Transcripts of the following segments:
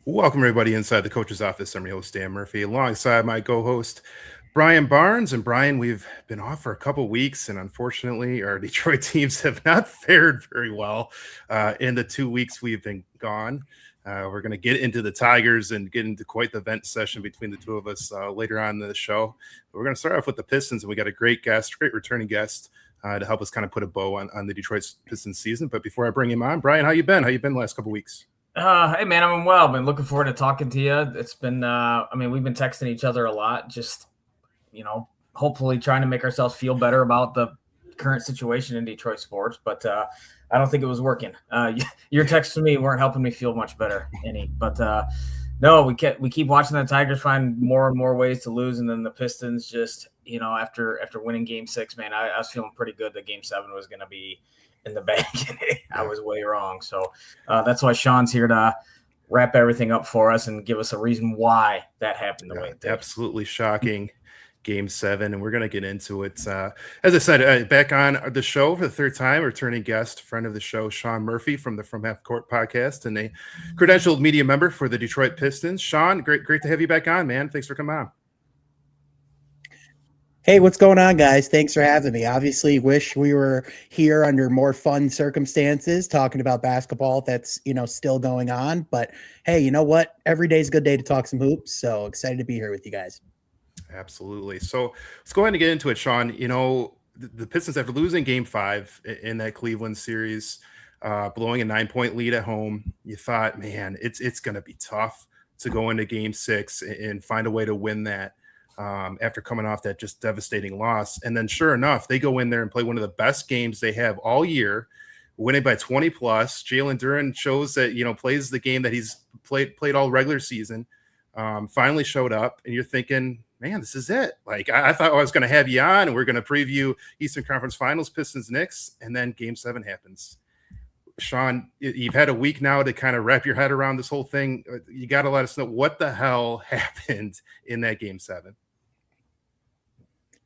Welcome, everybody, inside the coach's office. I'm your host, Dan Murphy, alongside my co host, Brian Barnes. And Brian, we've been off for a couple weeks, and unfortunately, our Detroit teams have not fared very well in the 2 weeks we've been gone. We're going to get into the Tigers and get into quite the vent session between the two of us later on in the show. But we're going to start off with the Pistons, and we got a great guest, great returning guest to help us kind of put a bow on the Detroit Pistons season. But before I bring him on, Brian, how you been? How you been the last couple weeks? Hey man, I'm well. Been looking forward to talking to you. It's been, we've been texting each other a lot. Just, hopefully trying to make ourselves feel better about the current situation in Detroit sports. But I don't think it was working. Your texts to me weren't helping me feel much better any. But no, we keep watching the Tigers find more and more ways to lose, and then the Pistons just, after winning Game 6, man, I was feeling pretty good that Game 7 was going to be in the bag. I was way wrong. So that's why Sean's here to wrap everything up for us and give us a reason why that happened the way it did. Absolutely shocking Game 7, and we're going to get into it. As I said, back on the show for the third time, returning guest, friend of the show, Sean Murphy from the From Half Court podcast and a credentialed media member for the Detroit Pistons. Sean, great to have you back on, man. Thanks for coming on. Hey, what's going on, guys? Thanks for having me. Obviously, wish we were here under more fun circumstances talking about basketball that's, still going on. But hey, you know what? Every day's a good day to talk some hoops. So excited to be here with you guys. Absolutely. So let's go ahead and get into it, Sean. The Pistons, after losing Game 5 in that Cleveland series, blowing a 9-point lead at home, you thought, man, it's going to be tough to go into Game 6 and find a way to win that. After coming off that just devastating loss. And then sure enough, they go in there and play one of the best games they have all year, winning by 20 plus. Jalen Duren shows that, plays the game that he's played all regular season, finally showed up, and you're thinking, man, this is it. Like, I thought I was going to have you on and we're going to preview Eastern Conference Finals, Pistons, Knicks, and then Game 7 happens. Sean, you've had a week now to kind of wrap your head around this whole thing. You got to let us know what the hell happened in that Game 7.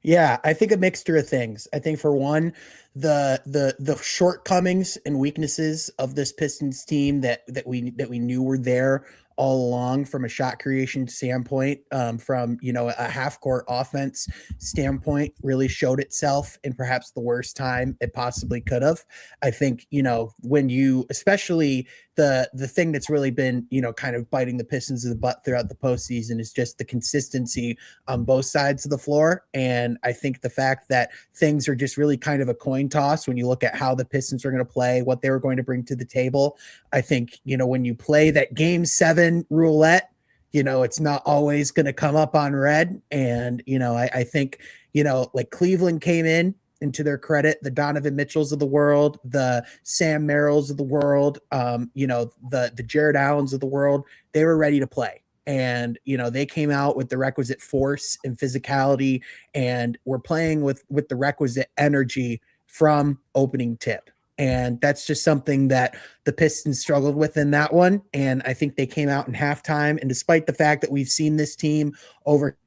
Yeah, I think a mixture of things. I think for one, the shortcomings and weaknesses of this Pistons team that we knew were there all along from a shot creation standpoint, from a half court offense standpoint, really showed itself in perhaps the worst time it possibly could have. I think when you, especially the thing that's really been kind of biting the Pistons in the butt throughout the postseason is just the consistency on both sides of the floor. And I think the fact that things are just really kind of a coin toss when you look at how the Pistons are going to play, what they were going to bring to the table. I think when you play that Game 7 roulette, it's not always going to come up on red. And I think like Cleveland came in, and to their credit, the Donovan Mitchells of the world, the Sam Merrills of the world, the Jared Allens of the world, they were ready to play. And, they came out with the requisite force and physicality and were playing with the requisite energy from opening tip. And that's just something that the Pistons struggled with in that one. And I think they came out in halftime. And despite the fact that we've seen this team over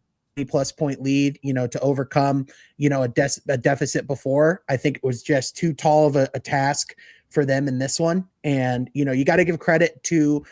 plus point lead, to overcome, a deficit before, I think it was just too tall of a task for them in this one. And, you got to give credit to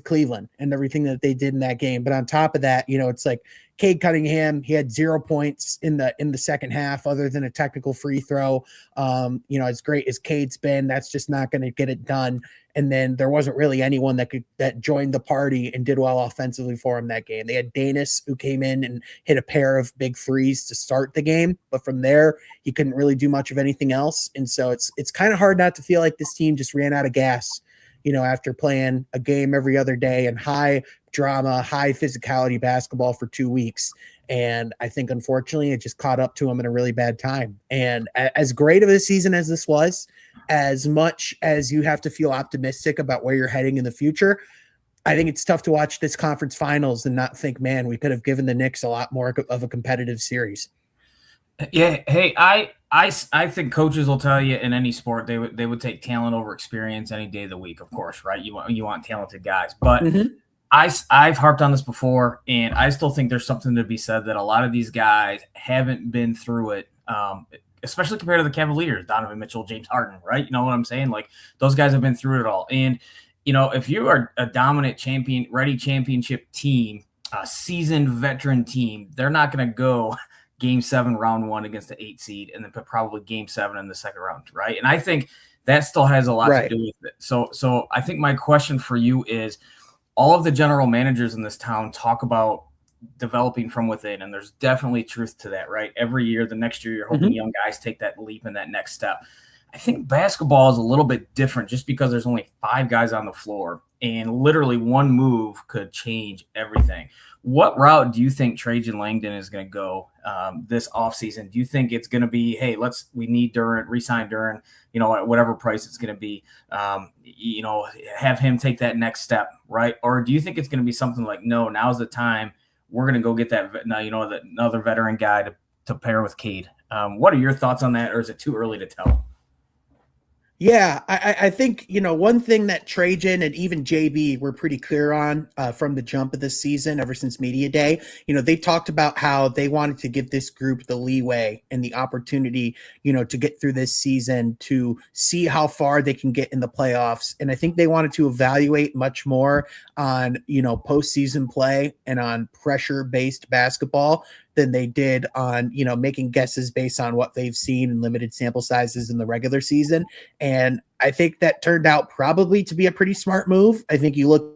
Cleveland and everything that they did in that game. But on top of that, it's like Cade Cunningham, he had 0 points in the second half, other than a technical free throw. As great as Cade's been, that's just not going to get it done. And then there wasn't really anyone that joined the party and did well offensively for him that game. They had Danis, who came in and hit a pair of big threes to start the game, but from there he couldn't really do much of anything else. And so it's kind of hard not to feel like this team just ran out of gas, after playing a game every other day and high drama, high physicality basketball for 2 weeks. And I think, unfortunately, it just caught up to them in a really bad time. And as great of a season as this was, as much as you have to feel optimistic about where you're heading in the future, I think it's tough to watch this conference finals and not think, man, we could have given the Knicks a lot more of a competitive series. Yeah. Hey, I think coaches will tell you in any sport they would take talent over experience any day of the week, of course, right? You want talented guys, but I've harped on this before, and I still think there's something to be said that a lot of these guys haven't been through it, especially compared to the Cavaliers, Donovan Mitchell, James Harden, right? You know what I'm saying? Like, those guys have been through it all. And if you are a dominant ready championship team, a seasoned veteran team, they're not going to go game 7, round 1 against the 8 seed and then put probably game 7 in the second round. Right. And I think that still has a lot to do with it. So I think my question for you is, all of the general managers in this town talk about developing from within, and there's definitely truth to that, right? Every year, the next year, you're hoping young guys take that leap and that next step. I think basketball is a little bit different just because there's only 5 guys on the floor, and literally one move could change everything. What route do you think Trajan Langdon is going to go this offseason? Do you think it's going to be, hey, we need Duren, re-sign Duren, at whatever price it's going to be, have him take that next step, right? Or do you think it's going to be something like, no, now's the time, we're going to go get that, another veteran guy to pair with Cade? What are your thoughts on that, or is it too early to tell? Yeah, I think, one thing that Trajan and even JB were pretty clear on from the jump of this season, ever since media day, they talked about how they wanted to give this group the leeway and the opportunity, to get through this season, to see how far they can get in the playoffs. And I think they wanted to evaluate much more on, postseason play and on pressure-based basketball than they did on, making guesses based on what they've seen in limited sample sizes in the regular season. And I think that turned out probably to be a pretty smart move. I think you look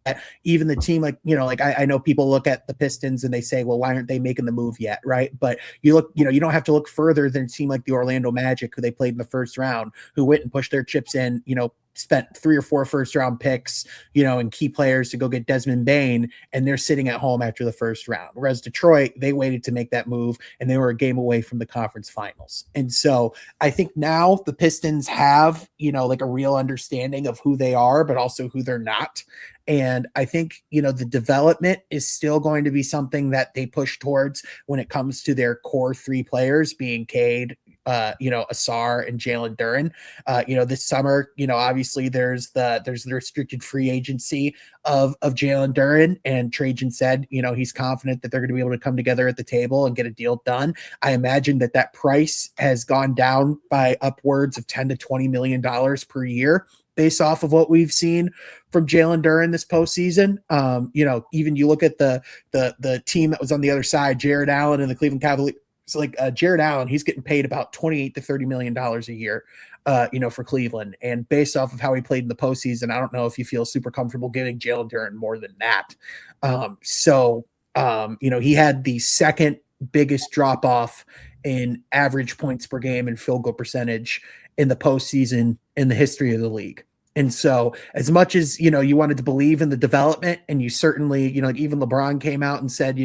at even the team, I know people look at the Pistons and they say, well, why aren't they making the move yet? Right. But you look, you don't have to look further than a team like the Orlando Magic, who they played in the first round, who went and pushed their chips in, spent 3 or 4 first round picks, and key players to go get Desmond Bane, and they're sitting at home after the first round. Whereas Detroit, they waited to make that move, and they were a game away from the conference finals. And so I think now the Pistons have, a real understanding of who they are, but also who they're not. And I think, the development is still going to be something that they push towards when it comes to their core 3 players, being Cade, Asar and Jalen Duren. This summer, obviously there's the restricted free agency of Jalen Duren, and Trajan said, he's confident that they're going to be able to come together at the table and get a deal done. I imagine that price has gone down by upwards of $10 to $20 million per year, based off of what we've seen from Jalen Duren this postseason. Even you look at the team that was on the other side, Jared Allen and the Cleveland Cavaliers. So Jared Allen, he's getting paid about $28 to $30 million a year, for Cleveland. And based off of how he played in the postseason, I don't know if you feel super comfortable giving Jalen Duren more than that. He had the second biggest drop off in average points per game and field goal percentage in the postseason in the history of the league. And so as much as, you wanted to believe in the development, and you certainly, even LeBron came out and said,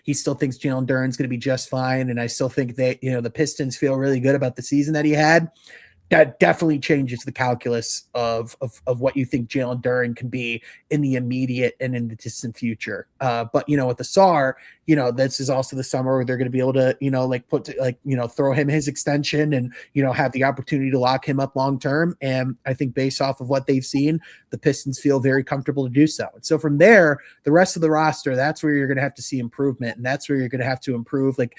he still thinks Jalen Duren's going to be just fine. And I still think that, the Pistons feel really good about the season that he had. That definitely changes the calculus of what you think Jalen Duren can be in the immediate and in the distant future. But with the SAR, this is also the summer where they're going to be able to, throw him his extension and, have the opportunity to lock him up long term. And I think based off of what they've seen, the Pistons feel very comfortable to do so. And so from there, the rest of the roster, that's where you're going to have to see improvement. And that's where you're going to have to improve, like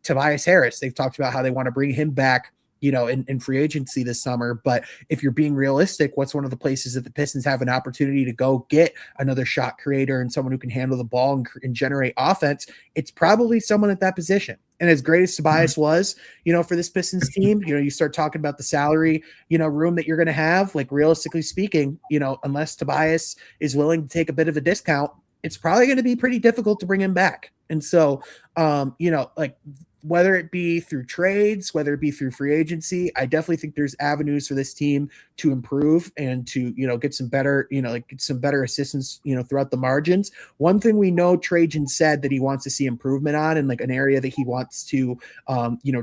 Tobias Harris. They've talked about how they want to bring him back, in free agency this summer. But if you're being realistic, what's one of the places that the Pistons have an opportunity to go get another shot creator and someone who can handle the ball and generate offense? It's probably someone at that position. And as great as Tobias was, for this Pistons team, you start talking about the salary, room that you're going to have, realistically speaking, unless Tobias is willing to take a bit of a discount, it's probably going to be pretty difficult to bring him back. And so, whether it be through trades, whether it be through free agency, I definitely think there's avenues for this team to improve and to, get some better, get some better assistance, throughout the margins. One thing we know Trajan said that he wants to see improvement on, and an area that he wants to,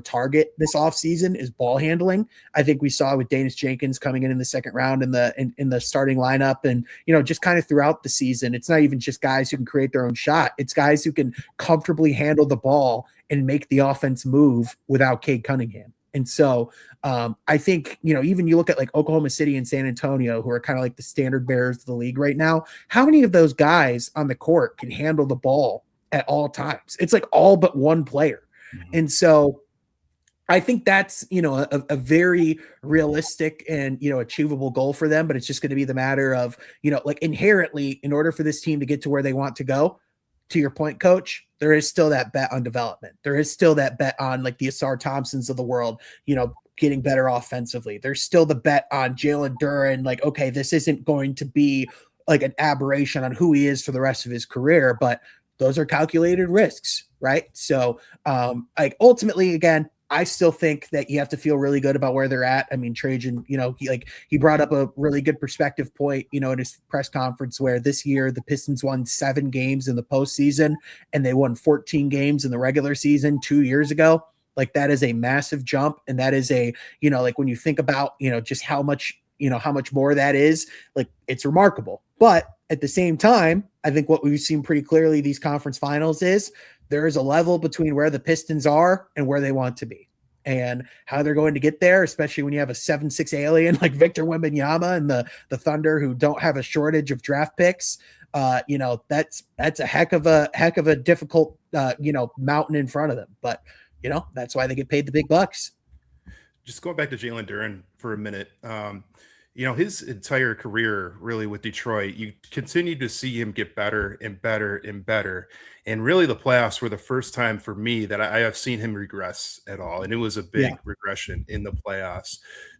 target this offseason, is ball handling. I think we saw with Danis Jenkins coming in the second round in the starting lineup, and, just kind of throughout the season, it's not even just guys who can create their own shot. It's guys who can comfortably handle the ball and make the offense move without Cade Cunningham. And so I think, even you look at Oklahoma City and San Antonio, who are kind of the standard bearers of the league right now, how many of those guys on the court can handle the ball at all times? It's all but one player. Mm-hmm. And so I think that's, a very realistic and, achievable goal for them, but it's just going to be the matter of, like inherently, in order for this team to get to where they want to go, to your point, coach, there is still that bet on development. There is still that bet on like the Asar Thompsons of the world, getting better offensively. There's still the bet on Jalen Duren. Like, okay, this isn't going to be like an aberration on who he is for the rest of his career, but those are calculated risks, right? So, like ultimately, again, I still think that you have to feel really good about where they're at. I mean, Trajan, he brought up a really good perspective point, in his press conference where this year the Pistons won 7 games in the postseason and they won 14 games in the regular season 2 years ago. Like that is a massive jump. And that is like when you think about, just how much more that is, like it's remarkable. But at the same time, I think what we've seen pretty clearly these conference finals is there is a level between where the Pistons are and where they want to be, and how they're going to get there, especially when you have a 7'6" alien like Victor Wembanyama and the Thunder, who don't have a shortage of draft picks. That's a heck of a difficult mountain in front of them. But that's why they get paid the big bucks. Just going back to Jalen Duren for a minute. His entire career really with Detroit, you continue to see him get better and better and better. And really the playoffs were the first time for me that I have seen him regress at all. And it was a big regression in the playoffs.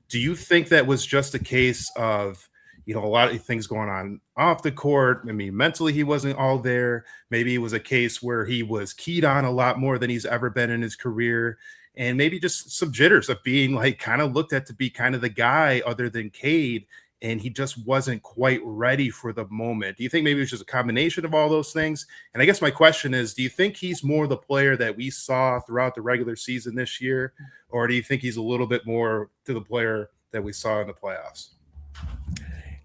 Do you think that was just a case of, a lot of things going on off the court? I mean, mentally he wasn't all there. Maybe it was a case where he was keyed on a lot more than he's ever been in his career. And maybe just some jitters of being like kind of looked at to be kind of the guy other than Cade, and he just wasn't quite ready for the moment. Do you think maybe it was just a combination of all those things? And I guess my question is, do you think he's more the player that we saw throughout the regular season this year, or do you think he's a little bit more to the player that we saw in the playoffs?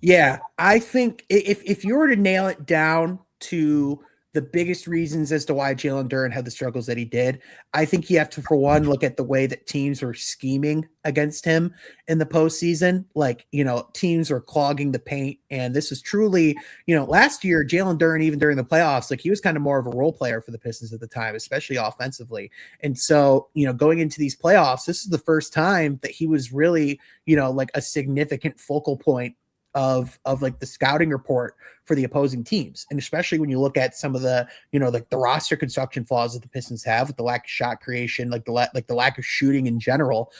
Yeah, I think if you were to nail it down to the biggest reasons as to why Jalen Duren had the struggles that he did, I think you have to, for one, look at the way that teams were scheming against him in the postseason. Like, teams were clogging the paint. And this is truly, last year, Jalen Duren, even during the playoffs, like he was kind of more of a role player for the Pistons at the time, especially offensively. And so, going into these playoffs, this is the first time that he was really, like a significant focal point of like the scouting report for the opposing teams. And especially when you look at some of the, like the roster construction flaws that the Pistons have with the lack of shot creation, like the lack of shooting in general,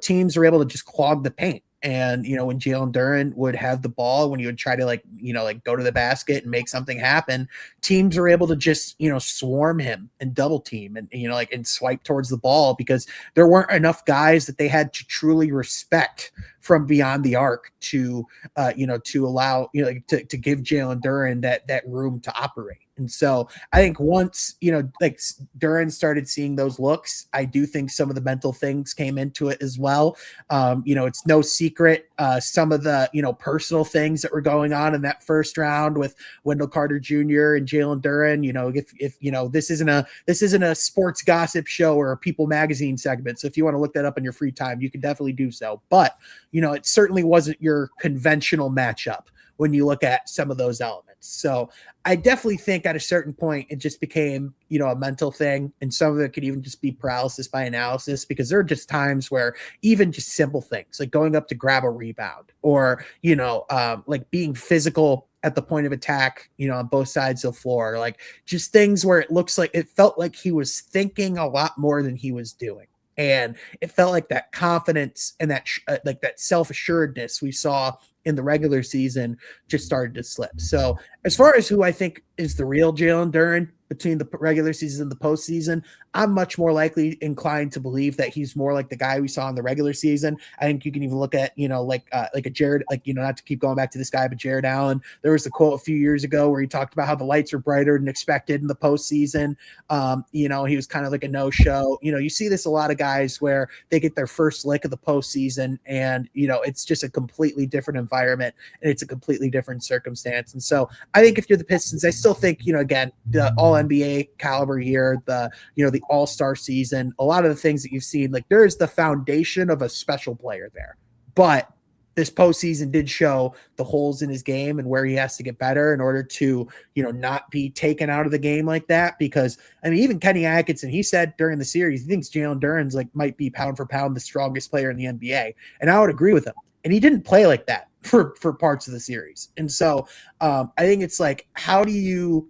teams are able to just clog the paint. And, when Jalen Duren would have the ball, when you would try to like go to the basket and make something happen, teams are able to just, swarm him and double team and, and swipe towards the ball, because there weren't enough guys that they had to truly respect from beyond the arc to, to allow, to give Jalen Duren that room to operate. And so I think once, like Duren started seeing those looks, I do think some of the mental things came into it as well. It's no secret. Some of the, personal things that were going on in that first round with Wendell Carter Jr. and Jalen Duren, if this isn't a sports gossip show or a People magazine segment. So if you want to look that up in your free time, you can definitely do so. But, it certainly wasn't your conventional matchup when you look at some of those elements. So I definitely think at a certain point, it just became, a mental thing. And some of it could even just be paralysis by analysis, because there are just times where even just simple things like going up to grab a rebound or, like being physical at the point of attack, on both sides of the floor, like just things where it felt like he was thinking a lot more than he was doing. And it felt like that confidence and that like that self-assuredness we saw in the regular season just started to slip. So as far as who I think is the real Jalen Duren between the regular season and the postseason, I'm much more likely inclined to believe that he's more like the guy we saw in the regular season. I think you can even look at, like a Jared, not to keep going back to this guy, but Jared Allen. There was the quote a few years ago where he talked about how the lights are brighter than expected in the postseason. He was kind of like a no-show. You see this a lot of guys where they get their first lick of the postseason and, it's just a completely different environment and it's a completely different circumstance. And so I think if you're the Pistons, I still think, again, the all NBA caliber year, the all-star season, a lot of the things that you've seen, like there is the foundation of a special player there, but this postseason did show the holes in his game and where he has to get better in order to, not be taken out of the game like that. Because even Kenny Atkinson, he said during the series, he thinks Jalen Duren's might be pound for pound the strongest player in the NBA. And I would agree with him. And he didn't play like that for parts of the series. And so I think it's how do you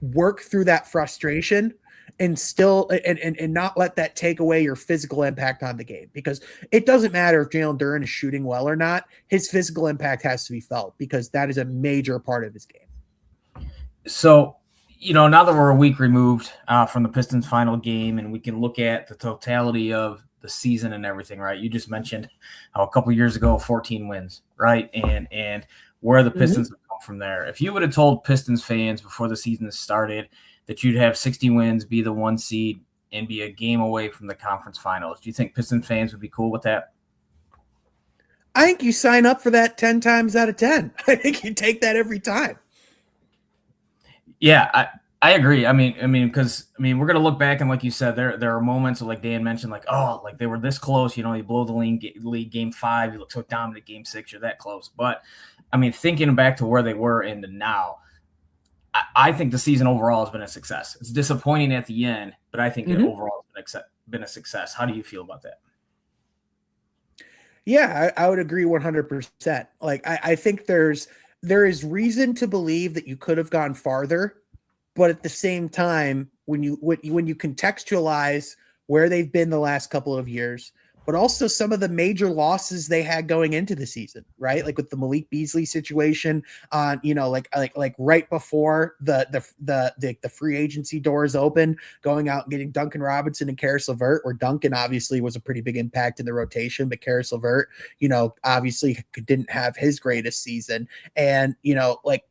work through that frustration and still and not let that take away your physical impact on the game? Because it doesn't matter if Jalen Duren is shooting well or not. His physical impact has to be felt, because that is a major part of his game. So, now that we're a week removed from the Pistons final game, and we can look at the totality of the season and everything, right? You just mentioned how a couple years ago, 14 wins, right? And where the Pistons have come from there. If you would have told Pistons fans before the season started that you'd have 60 wins, be the 1 seed, and be a game away from the conference finals, do you think Pistons fans would be cool with that? I think you sign up for that 10 times out of 10. I think you take that every time. Yeah, I agree. Because we're gonna look back, and like you said, there are moments like Dan mentioned, they were this close. You blow the lead game 5, you look so dominant game 6, you're that close. But thinking back to where they were and now, I think the season overall has been a success. It's disappointing at the end, but I think it overall has been a success. How do you feel about that? Yeah, I would agree 100%. I think there is reason to believe that you could have gone farther, but at the same time, when you contextualize where they've been the last couple of years, but also some of the major losses they had going into the season, right? Like with the Malik Beasley situation on, right before the free agency doors open, going out and getting Duncan Robinson and Karis LeVert, where Duncan obviously was a pretty big impact in the rotation, but Karis LeVert, obviously didn't have his greatest season. And,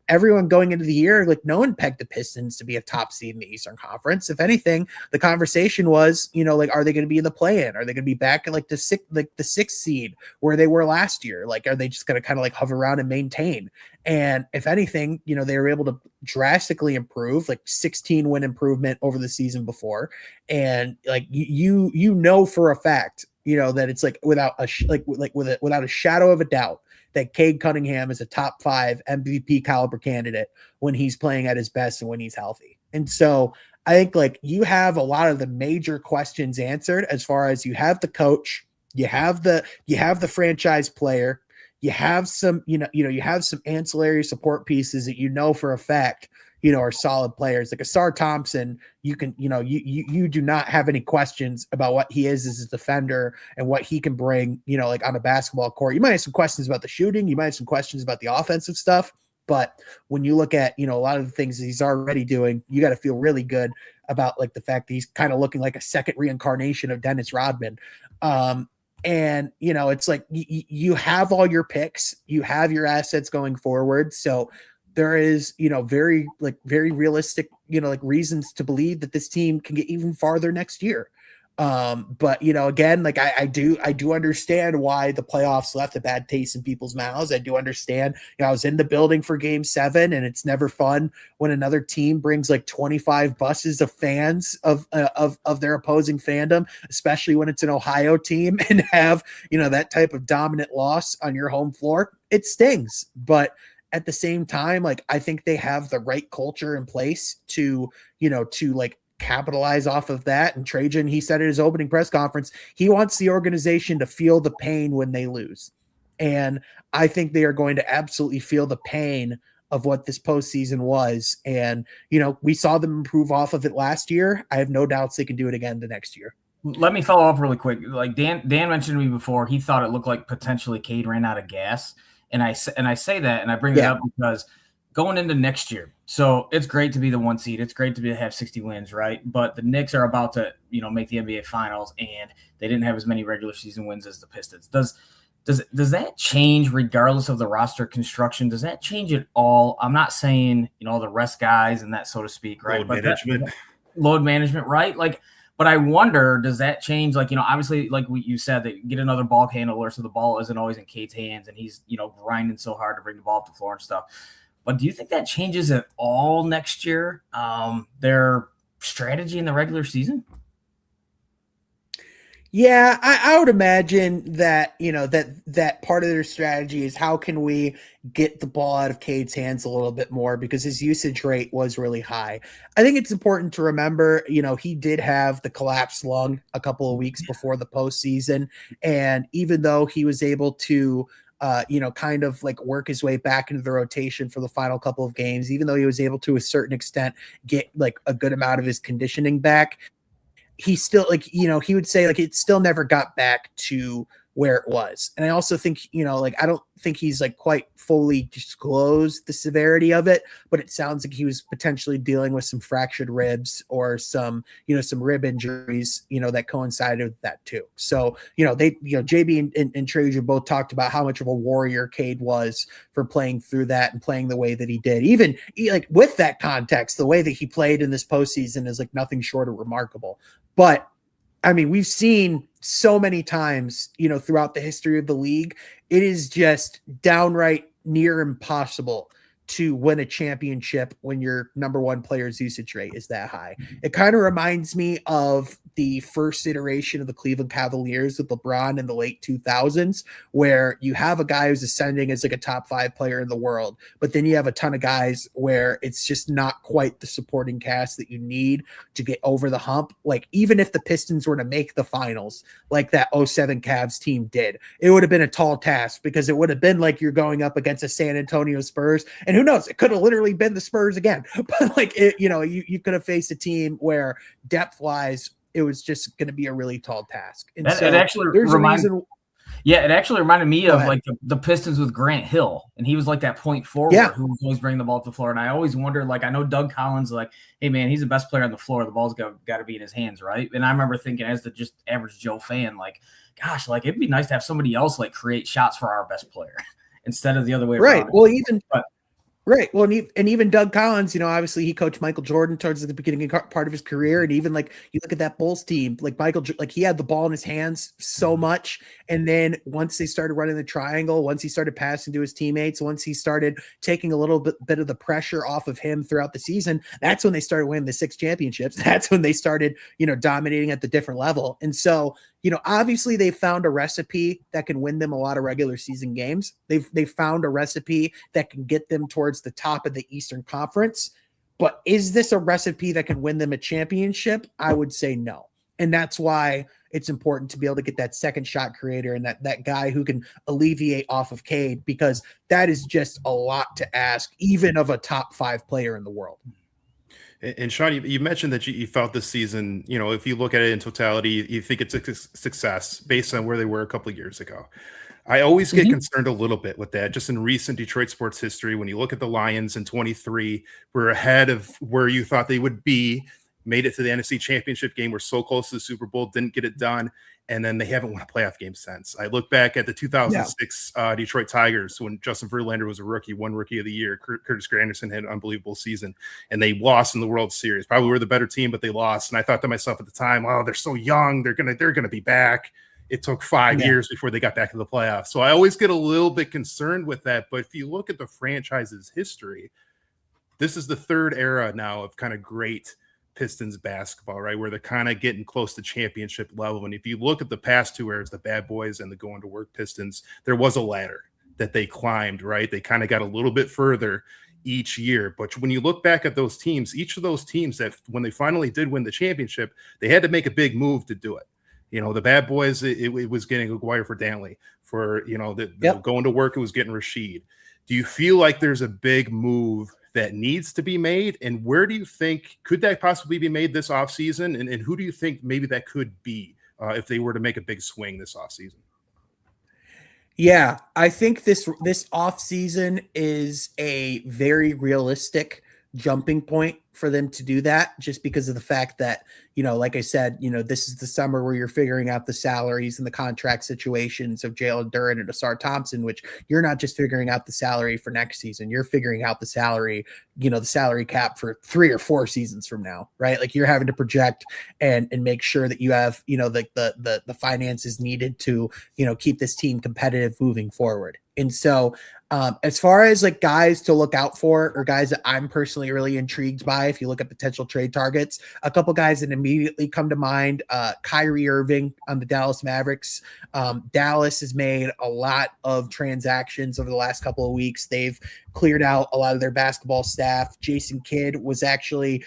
everyone going into the year, no one pegged the Pistons to be a top seed in the Eastern Conference. If anything, the conversation was, are they going to be in the play-in? Are they going to be back at the 6th seed where they were last year? Are they just going to kind of hover around and maintain? And if anything, they were able to drastically improve, 16 win improvement over the season before. And for a fact, that it's without a shadow of a doubt that Cade Cunningham is a top 5 MVP caliber candidate when he's playing at his best and when he's healthy. And so I think you have a lot of the major questions answered, as far as you have the coach, you have the franchise player, you have some, you have some ancillary support pieces that for a fact, are solid players. Like Asar Thompson, you do not have any questions about what he is as a defender and what he can bring, on a basketball court. You might have some questions about the shooting, you might have some questions about the offensive stuff, but when you look at, a lot of the things that he's already doing, you got to feel really good about the fact that he's kind of looking like a second reincarnation of Dennis Rodman. And it's you have all your picks, you have your assets going forward. So there is, very realistic, reasons to believe that this team can get even farther next year. But again, I do understand why the playoffs left a bad taste in people's mouths. I do understand, I was in the building for game 7, and it's never fun when another team brings 25 buses of fans of their opposing fandom, especially when it's an Ohio team, and have, that type of dominant loss on your home floor. It stings, but at the same time, I think they have the right culture in place to capitalize off of that. And Trajan, he said at his opening press conference, he wants the organization to feel the pain when they lose. And I think they are going to absolutely feel the pain of what this postseason was. And, we saw them improve off of it last year. I have no doubts they can do it again the next year. Let me follow up really quick. Dan mentioned to me before, he thought it looked like potentially Cade ran out of gas. And I say that, and I bring it up because going into next year, so it's great to be the 1 seed. It's great to have 60 wins, right? But the Knicks are about to, make the NBA Finals, and they didn't have as many regular season wins as the Pistons. Does that change regardless of the roster construction? Does that change at all? I'm not saying, the rest guys and that, so to speak, right? Load management, right? But I wonder, does that change? Obviously, like what you said, that get another ball handler, so the ball isn't always in Cade's hands, and he's, grinding so hard to bring the ball up the floor and stuff. But do you think that changes at all next year, their strategy in the regular season? Yeah, I would imagine that, that part of their strategy is how can we get the ball out of Cade's hands a little bit more because his usage rate was really high. I think it's important to remember, he did have the collapsed lung a couple of weeks before the postseason. And even though he was able to, kind of like work his way back into the rotation for the final couple of games, even though he was able to a certain extent get like a good amount of his conditioning back, he still he would say like it still never got back to where it was. And I also think, I don't think he's like quite fully disclosed the severity of it, but it sounds like he was potentially dealing with some fractured ribs or some rib injuries, that coincided with that too. So, JB and Trajan both talked about how much of a warrior Cade was for playing through that and playing the way that he did. Even like with that context, the way that he played in this postseason is like nothing short of remarkable. But I mean, we've seen so many times, throughout the history of the league, it is just downright near impossible to win a championship when your number one player's usage rate is that high. It kind of reminds me of the first iteration of the Cleveland Cavaliers with LeBron in the late 2000s, where you have a guy who's ascending as like a top 5 player in the world, but then you have a ton of guys where it's just not quite the supporting cast that you need to get over the hump. Like even if the Pistons were to make the finals like that 07 Cavs team did, it would have been a tall task because it would have been like you're going up against a San Antonio Spurs, and who knows, it could have literally been the Spurs again. But like you could have faced a team where depth wise it was just going to be a really tall task. And so it actually it actually reminded me of like the Pistons with Grant Hill, and he was like that point forward who was always bringing the ball to the floor. And I always wondered, like, I know Doug Collins, like, hey man, he's the best player on the floor. The ball's got to be in his hands, right? And I remember thinking, as the just average Joe fan, like, gosh, like it'd be nice to have somebody else like create shots for our best player instead of the other way around. Right. Well, Right. Well, and even Doug Collins, obviously he coached Michael Jordan towards the beginning part of his career. And even like you look at that Bulls team, like like he had the ball in his hands so much. And then once they started running the triangle, once he started passing to his teammates, once he started taking a little bit of the pressure off of him throughout the season, that's when they started winning the 6 championships. That's when they started, dominating at the different level. And so, obviously they found a recipe that can win them a lot of regular season games. They've found a recipe that can get them towards the top of the Eastern Conference. But is this a recipe that can win them a championship? I would say no. And that's why it's important to be able to get that second shot creator and that guy who can alleviate off of Cade, because that is just a lot to ask, even of a top 5 player in the world. And Sean, you mentioned that you felt this season, if you look at it in totality, you think it's a success based on where they were a couple of years ago. I always get concerned a little bit with that. Just in recent Detroit sports history, when you look at the Lions in 23, we're ahead of where you thought they would be, made it to the NFC Championship game, were so close to the Super Bowl, didn't get it done. And then they haven't won a playoff game since. I look back at the 2006 Detroit Tigers when Justin Verlander was a rookie, won Rookie of the Year. Curtis Granderson had an unbelievable season, and they lost in the World Series. Probably were the better team, but they lost. And I thought to myself at the time, "Oh, they're so young. They're gonna be back." It took 5 years before they got back to the playoffs. So I always get a little bit concerned with that. But if you look at the franchise's history, this is the third era now of kind of great Pistons basketball, right? Where they're kind of getting close to championship level. And if you look at the past 2 eras, the Bad Boys and the Going to Work Pistons, there was a ladder that they climbed, right? They kind of got a little bit further each year. But when you look back at those teams, each of those teams that when they finally did win the championship, they had to make a big move to do it. The Bad Boys, it was getting Aguirre for Dantley. For, Going to Work, it was getting Rashid. Do you feel like there's a big move that needs to be made? And where do you think, could that possibly be made this offseason? And who do you think maybe that could be if they were to make a big swing this offseason? Yeah, I think this offseason is a very realistic jumping point for them to do that, just because of the fact that, like I said, this is the summer where you're figuring out the salaries and the contract situations of Jalen Duren and Asar Thompson, which you're not just figuring out the salary for next season, you're figuring out the salary, the salary cap for 3 or 4 seasons from now, right? Like you're having to project and make sure that you have, the finances needed to, keep this team competitive moving forward. And so As far as like guys to look out for, or guys that I'm personally really intrigued by, if you look at potential trade targets, a couple guys that immediately come to mind, Kyrie Irving on the Dallas Mavericks. Dallas has made a lot of transactions over the last couple of weeks. They've cleared out a lot of their basketball staff. Jason Kidd was actually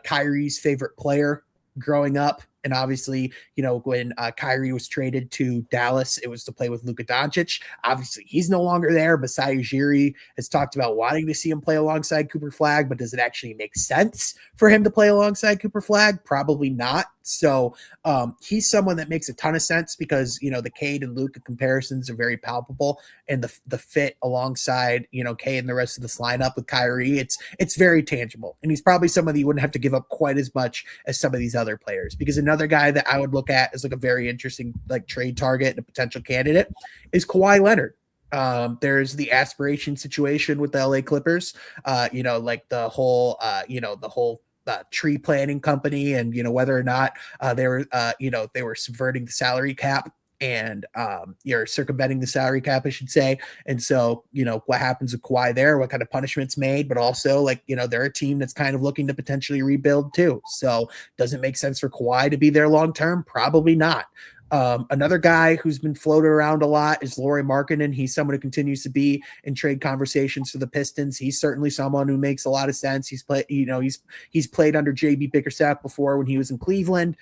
Kyrie's favorite player growing up. And obviously, when Kyrie was traded to Dallas, it was to play with Luka Doncic. Obviously, he's no longer there. Masai Ujiri has talked about wanting to see him play alongside Cooper Flagg, but does it actually make sense for him to play alongside Cooper Flagg? Probably not. So he's someone that makes a ton of sense because, the Cade and Luka comparisons are very palpable, and the fit alongside, Cade and the rest of this lineup with Kyrie, it's very tangible. And he's probably someone that you wouldn't have to give up quite as much as some of these other players, because another guy that I would look at as like a very interesting like trade target and a potential candidate is Kawhi Leonard. There's the aspiration situation with the LA Clippers, like the whole tree planting company, and whether or not they were subverting the salary cap, and you're circumventing the salary cap, I should say. And so, what happens with Kawhi there, what kind of punishments made, but also they're a team that's kind of looking to potentially rebuild too. So does it make sense for Kawhi to be there long-term? Probably not. Another guy who's been floated around a lot is Lauri Markkanen. He's someone who continues to be in trade conversations for the Pistons. He's certainly someone who makes a lot of sense. He's played under JB Bickerstaff before when he was in Cleveland.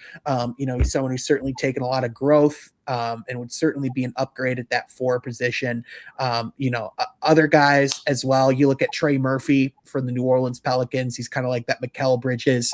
He's someone who's certainly taken a lot of growth, and would certainly be an upgrade at that 4 position. Other guys as well. You look at Trey Murphy from the New Orleans Pelicans. He's kind of like that Mikal Bridges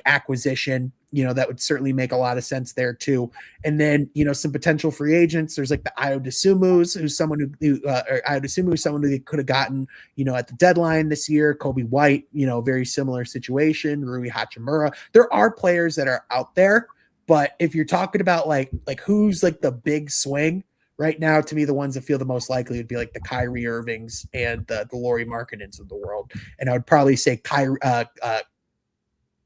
acquisition. That would certainly make a lot of sense there too. And then, some potential free agents. There's like the Ayo Dosunmu, who's someone who they could have gotten, at the deadline this year. Kobe White, very similar situation. Rui Hachimura. There are players that are out there, but if you're talking about like who's like the big swing right now, to me, the ones that feel the most likely would be like the Kyrie Irvings and the Lauri Markkanens of the world. And I would probably say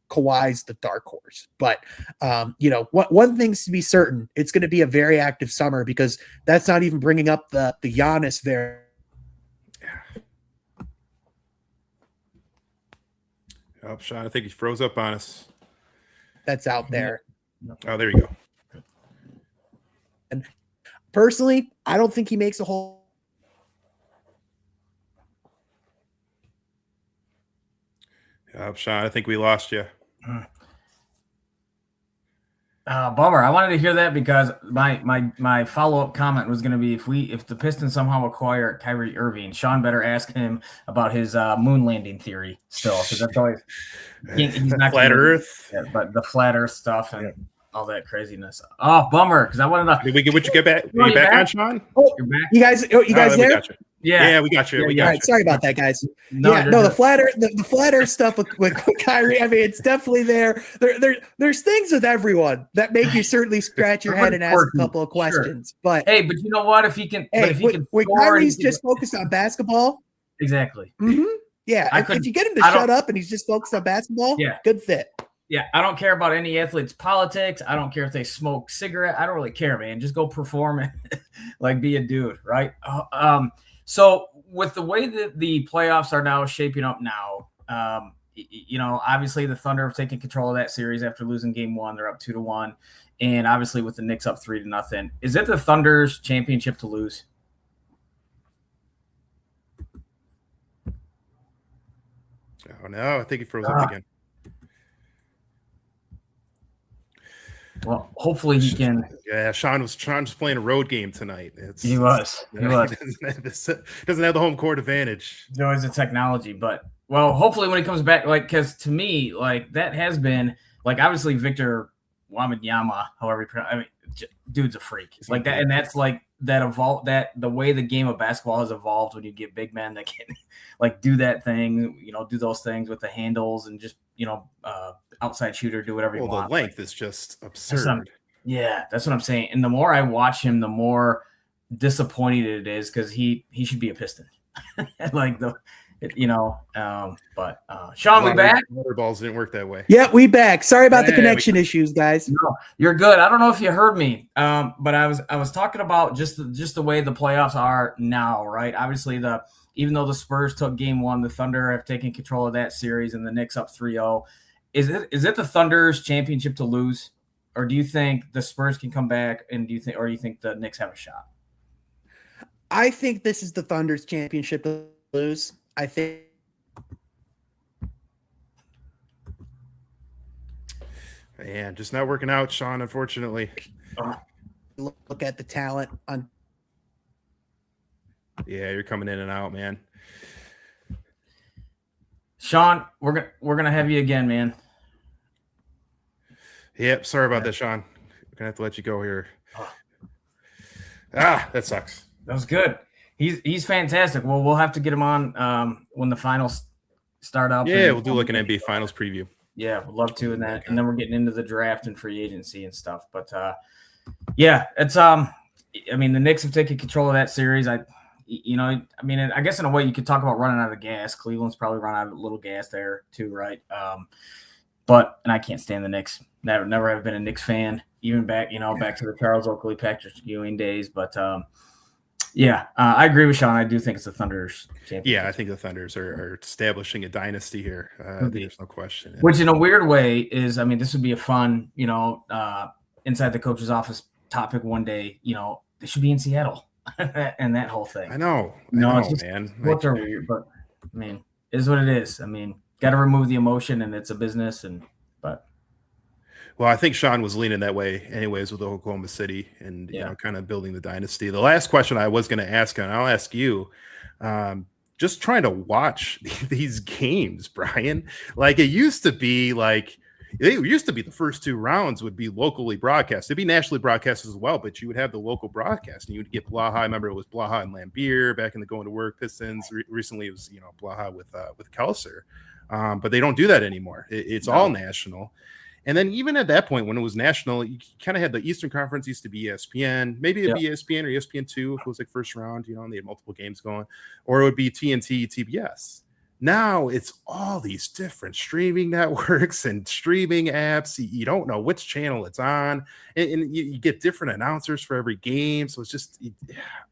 Kawhi's the dark horse. But, one thing's to be certain, it's going to be a very active summer, because that's not even bringing up the Giannis there. Oh, Sean, I think he froze up on us. That's out there. Oh, there you go. And personally, I don't think he makes a whole. Sean, I think we lost you. Bummer. I wanted to hear that, because my follow-up comment was going to be, if the Pistons somehow acquire Kyrie Irving, Sean better ask him about his moon landing theory still, because that's always he's not flat Earth, but the flat Earth stuff and all that craziness. Oh, bummer, because I wanted to. Did we get back? Are you back on, Sean? Oh, you're back. You guys there? Yeah, we got you. All right, sorry about that, guys. No, the flat Earth stuff with Kyrie. I mean, it's definitely there. There's things with everyone that make you certainly scratch your head and ask a couple of questions. Sure. But but you know what? If he can, when Kyrie's just focused on basketball, exactly. Mm-hmm. Yeah, if you get him to shut up and he's just focused on basketball, good fit. Yeah, I don't care about any athlete's politics. I don't care if they smoke cigarette. I don't really care, man. Just go perform and be a dude, right? So with the way that the playoffs are now shaping up now, obviously the Thunder have taken control of that series after losing game 1. They're up 2-1. And obviously with the Knicks up 3-0. Is it the Thunder's championship to lose? Oh, no, I think he froze up again. Well, hopefully he can. Yeah, Sean was playing a road game tonight. He was. Doesn't have the home court advantage. There's always the technology, but hopefully when he comes back, because to me, that has been obviously Victor Wembanyama, however you pronounce. I mean, dude's a freak. That, and that's that the way the game of basketball has evolved when you get big men that can do that thing, do those things with the handles and just outside shooter, do whatever you want. The length is just absurd. That's what I'm saying. And the more I watch him, the more disappointed it is, because he should be a Piston. But Sean, we back? Water balls didn't work that way. Yeah, we back. Sorry about the connection issues, guys. No, you're good. I don't know if you heard me, but I was talking about just the way the playoffs are now, right? Obviously, even though the Spurs took game 1, the Thunder have taken control of that series, and the Knicks up 3-0. Is it the Thunder's championship to lose, or do you think the Spurs can come back? And do you think the Knicks have a shot? I think this is the Thunder's championship to lose. I think. Man, just not working out, Sean, unfortunately. Look at the talent on. Yeah, you're coming in and out, man. Sean, we're gonna have you again, man. Yep, sorry about that, Sean. We're gonna have to let you go here. That sucks. That was good. He's fantastic. Well, we'll have to get him on when the finals start up. Yeah, we'll do like an NBA Finals preview. Yeah, we'd love to, and then we're getting into the draft and free agency and stuff. But yeah, it's I mean, the Knicks have taken control of that series. I guess in a way you could talk about running out of gas. Cleveland's probably run out of a little gas there too, right? And I can't stand the Knicks. Never have been a Knicks fan, even back to the Charles Oakley, Patrick Ewing days. But I agree with Sean. I do think it's the Thunder's championship. Yeah, I think the Thunders are establishing a dynasty here. There's no question. Which, in a weird way, is this would be a fun, inside the coach's office topic one day. They should be in Seattle and that whole thing. I know, it's man. Sports are weird, but it is what it is. Got to remove the emotion, and it's a business. Well, I think Sean was leaning that way anyways with Oklahoma City and kind of building the dynasty. The last question I was going to ask, and I'll ask you, just trying to watch these games, Brian. Like it used to be the first 2 rounds would be locally broadcast. It'd be nationally broadcast as well, but you would have the local broadcast and you would get Blaha. I remember it was Blaha and Lambeer back in the Going to Work Pistons. Recently it was, Blaha with Kelser. But they don't do that anymore. It's all national. And then even at that point, when it was national, you kind of had the Eastern Conference used to be ESPN. Maybe it'd be ESPN or ESPN2 if it was like first round, and they had multiple games going. Or it would be TNT, TBS. Now it's all these different streaming networks and streaming apps. You don't know which channel it's on. And you get different announcers for every game. So it's just,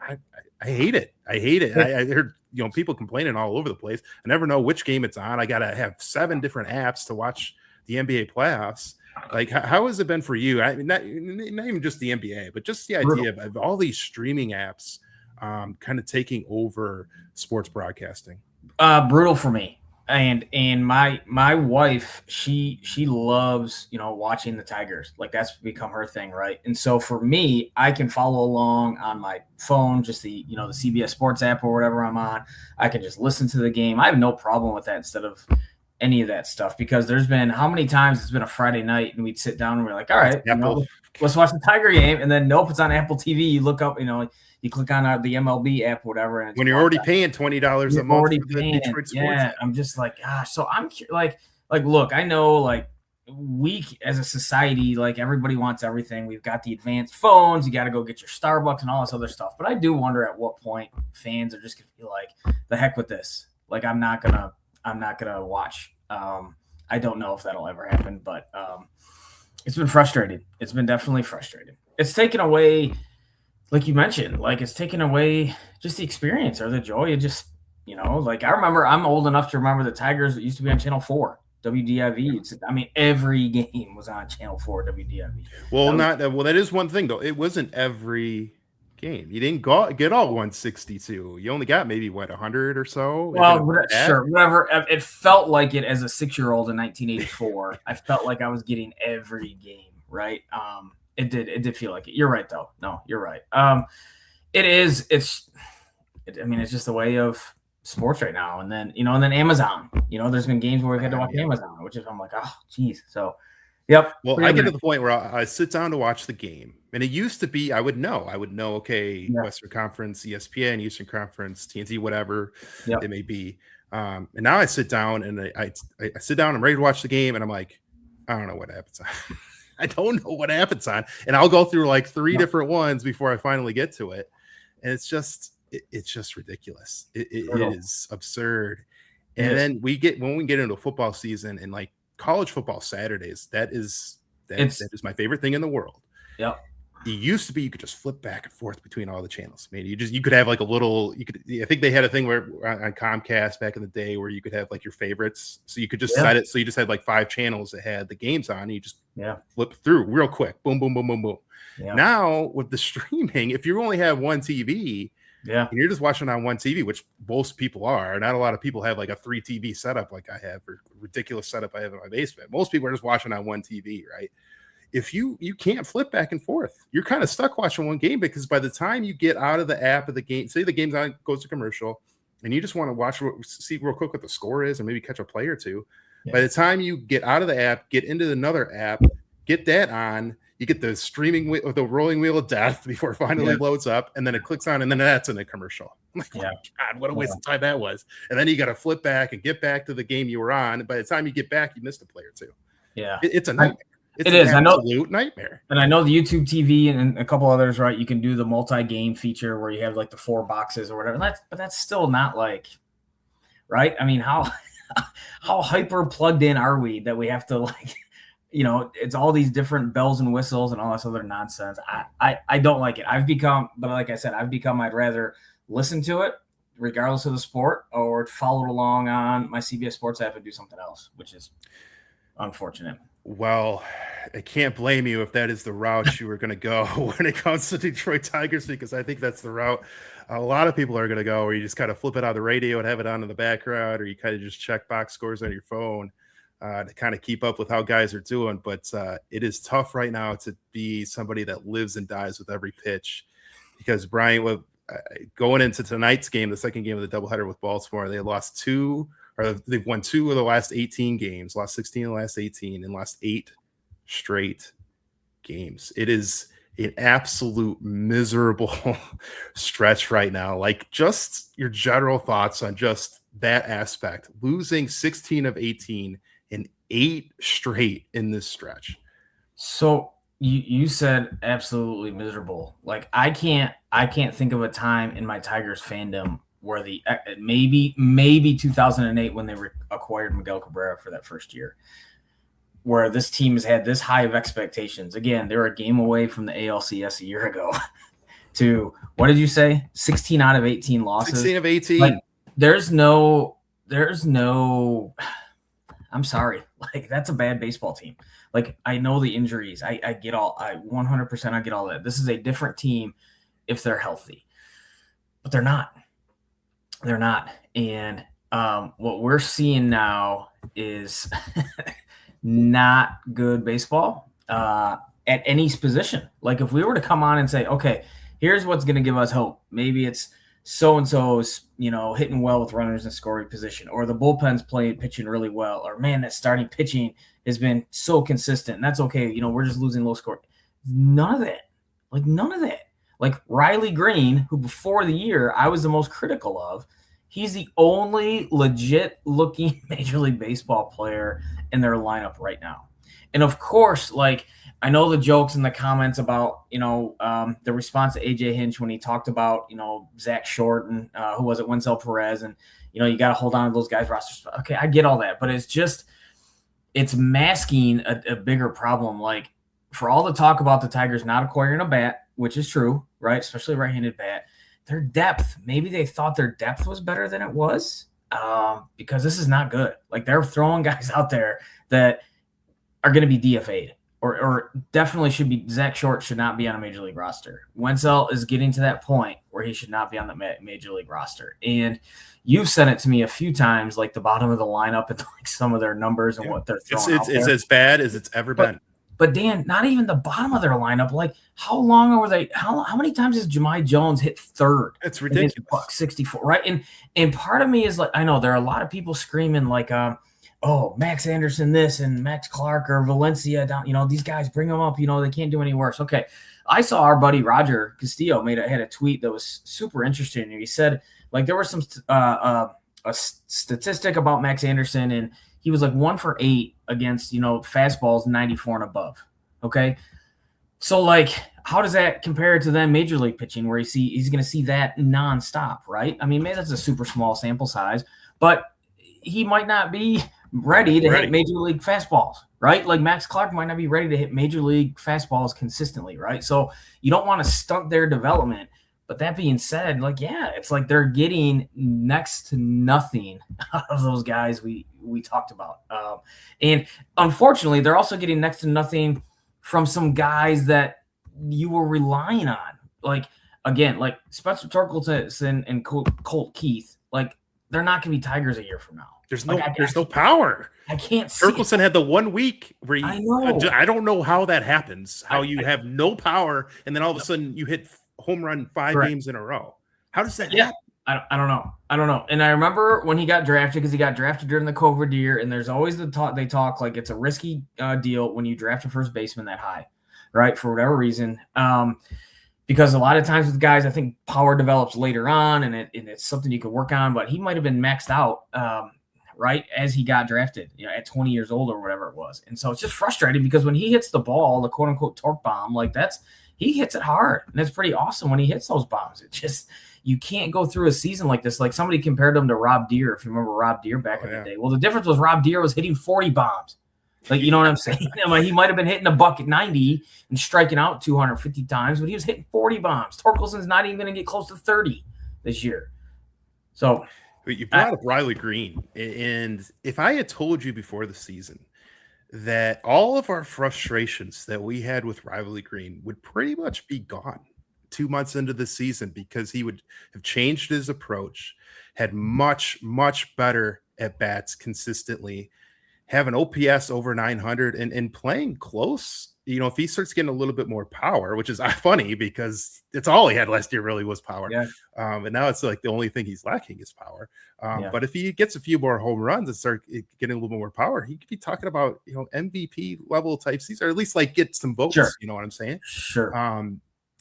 I hate it. I hate it. I heard people complaining all over the place. I never know which game it's on. I got to have 7 different apps to watch the NBA playoffs. Like, how has it been for you? Not even just the NBA, but just the idea of all these streaming apps kind of taking over sports broadcasting. Brutal for me. And my wife, she loves, watching the Tigers. Like that's become her thing, right? And so for me, I can follow along on my phone, just the the CBS Sports app or whatever I'm on. I can just listen to the game. I have no problem with that instead of any of that stuff, because there's been how many times it's been a Friday night and we'd sit down and we're like, all right, let's watch the Tiger game. And then nope, it's on Apple TV. You look up, you click on the MLB app, or whatever. And when you're already paying $20 a month, already paying, I'm just like, gosh. So I'm like, look, I know, like, we as a society, like everybody wants everything. We've got the advanced phones. You got to go get your Starbucks and all this other stuff. But I do wonder at what point fans are just gonna be like, the heck with this. Like, I'm not gonna watch. I don't know if that'll ever happen, but it's been frustrating. It's been definitely frustrating. It's taken away, like you mentioned, like it's taken away just the experience or the joy of just, like I remember, I'm old enough to remember the Tigers that used to be on Channel 4, WDIV. Every game was on Channel 4, WDIV. Well, that is one thing though. It wasn't every game. You didn't get all 162. You only got maybe 100 or so. Well, sure, whatever. It felt like it as a 6-year-old in 1984. I felt like I was getting every game, right? It did feel like it. You're right though. No, you're right. It's just the way of sports right now. And then Amazon. There's been games where we've had to watch Amazon, which is I'm like, oh, geez. So. Yep. Well, I get to the point where I sit down to watch the game, and it used to be I would know. Okay, Western Conference, ESPN, Eastern Conference, TNT, whatever it may be. And now I sit down and I sit down. I'm ready to watch the game, and I'm like, I don't know what happens on. I don't know what happens on, and I'll go through like 3 different ones before I finally get to it, and it's just ridiculous. It is absurd. And then when we get into football season and like college football Saturdays, that is my favorite thing in the world. Yep. It used to be you could just flip back and forth between all the channels. I mean, you could have like I think they had a thing where on Comcast back in the day where you could have like your favorites. So you could just set it. So you just had like 5 channels that had the games on. And you just flip through real quick. Boom, boom, boom, boom, boom. Yeah. Now with the streaming, if you only have one TV, and you're just watching on one TV, which most people are. Not a lot of people have like a 3 TV setup like I have, or ridiculous setup I have in my basement. Most people are just watching on one TV, right? If you can't flip back and forth, you're kind of stuck watching one game, because by the time you get out of the app of the game, say the game's on, goes to commercial, and you just want to see real quick what the score is and maybe catch a play or two. By the time you get out of the app, get into another app, get that on, you get the streaming with the rolling wheel of death before it finally loads up, and then it clicks on, and then that's in a commercial. I'm like, oh my God, what a waste of time that was. And then you got to flip back and get back to the game you were on. And by the time you get back, you missed a play or two. Yeah. It's a nightmare. It's an absolute nightmare. And I know the YouTube TV and a couple others, right? You can do the multi-game feature where you have like the 4 boxes or whatever. But that's still not like, right? I mean, how hyper plugged in are we that we have to like, it's all these different bells and whistles and all this other nonsense. I don't like it. But like I said, I'd rather listen to it regardless of the sport, or follow along on my CBS Sports app and do something else, which is unfortunate. Well, I can't blame you if that is the route you were going to go when it comes to Detroit Tigers, because I think that's the route a lot of people are going to go, where you just kind of flip it on the radio and have it on in the background, or you kind of just check box scores on your phone to kind of keep up with how guys are doing. But it is tough right now to be somebody that lives and dies with every pitch, because Brian, going into tonight's game, the second game of the doubleheader with Baltimore, they've won 2 of the last 18 games, lost 16 of the last 18, and lost 8 straight games. It is an absolute miserable stretch right now. Like, just your general thoughts on just that aspect, losing 16 of 18 and 8 straight in this stretch. So you said absolutely miserable. Like, I can't think of a time in my Tigers fandom where maybe 2008 when they acquired Miguel Cabrera for that first year, where this team has had this high of expectations. Again, they were a game away from the ALCS a year ago to, what did you say? 16 out of 18 losses. 16 of 18. Like, there's no, I'm sorry. Like, that's a bad baseball team. Like, I know the injuries. I get 100% I get all that. This is a different team if they're healthy, but they're not. They're not. And what we're seeing now is not good baseball at any position. Like, if we were to come on and say, okay, here's what's going to give us hope. Maybe it's so-and-so's, hitting well with runners in scoring position, or the bullpen's pitching really well, or man, that starting pitching has been so consistent, and that's okay. We're just losing low score. None of that. Like Riley Green, who before the year I was the most critical of, he's the only legit looking Major League Baseball player in their lineup right now. And of course, like, I know the jokes in the comments about, the response to AJ Hinch when he talked about, Zach Short and who was it, Wencel Perez, and, you got to hold on to those guys' rosters. Okay, I get all that, but it's masking a bigger problem. Like, for all the talk about the Tigers not acquiring a bat, which is true, right? Especially a right-handed bat, their depth, maybe they thought their depth was better than it was, because this is not good. Like, they're throwing guys out there that are going to be DFA'd. Or definitely should be. Zach Short should not be on a Major League roster. Wencel is getting to that point where he should not be on the Major League roster. And you've said it to me a few times, like the bottom of the lineup and like some of their numbers and what they're throwing out there. It's as bad as it's ever been. But Dan, not even the bottom of their lineup. Like, how long were they? How many times has Jahmai Jones hit third? It's ridiculous. Buck 64, right? And part of me is like, I know there are a lot of people screaming like, Max Anderson this and Max Clark or Valencia down, these guys, bring them up, they can't do any worse. Okay. I saw our buddy Roger Castillo had a tweet that was super interesting. And he said, like, there was some a statistic about Max Anderson, and he was like 1 for 8 against, fastballs 94 and above. Okay. So, like, how does that compare to then Major League pitching, where he's going to see that nonstop, right? I mean, maybe that's a super small sample size, but he might not be ready to hit major league fastballs, right? Like Max Clark might not be ready to hit major league fastballs consistently, right? So you don't want to stunt their development. But that being said, like, yeah, it's like they're getting next to nothing out of those guys we talked about. And unfortunately, they're also getting next to nothing from some guys that you were relying on. Like, again, like Spencer Torkelson and Colt Keith, like, they're not going to be Tigers a year from now. There's no power. I can't see Torkelson had the 1 week where I know. I don't know how that happens, how you have no power, and then all of a sudden you hit home run 5 games in a row. How does that happen? I don't know. And I remember when he got drafted, because he got drafted during the COVID year, and there's always the talk, they talk like it's a risky deal when you draft a first baseman that high, right? For whatever reason. Because a lot of times with guys, I think power develops later on, and it's something you can work on, but he might have been maxed out, right, as he got drafted, at 20 years old or whatever it was. And so it's just frustrating because when he hits the ball, the quote-unquote torque bomb, like he hits it hard, and it's pretty awesome when he hits those bombs. It just – you can't go through a season like this. Like somebody compared him to Rob Deere, if you remember Rob Deere back in the day. Well, the difference was Rob Deere was hitting 40 bombs. Like, you know what I'm saying? I mean, he might have been hitting a buck at 90 and striking out 250 times, but he was hitting 40 bombs. Torkelson's not even going to get close to 30 this year. So you brought up Riley Green, and if I had told you before the season that all of our frustrations that we had with Riley Green would pretty much be gone 2 months into the season, because he would have changed his approach, had much, much better at bats consistently, have an OPS over 900 and playing close. If he starts getting a little bit more power, which is funny because it's all he had last year really was power. Yeah. And now it's like the only thing he's lacking is power. But if he gets a few more home runs and start getting a little more power, he could be talking about, MVP level type season, or at least like get some votes. Sure. You know what I'm saying? Sure.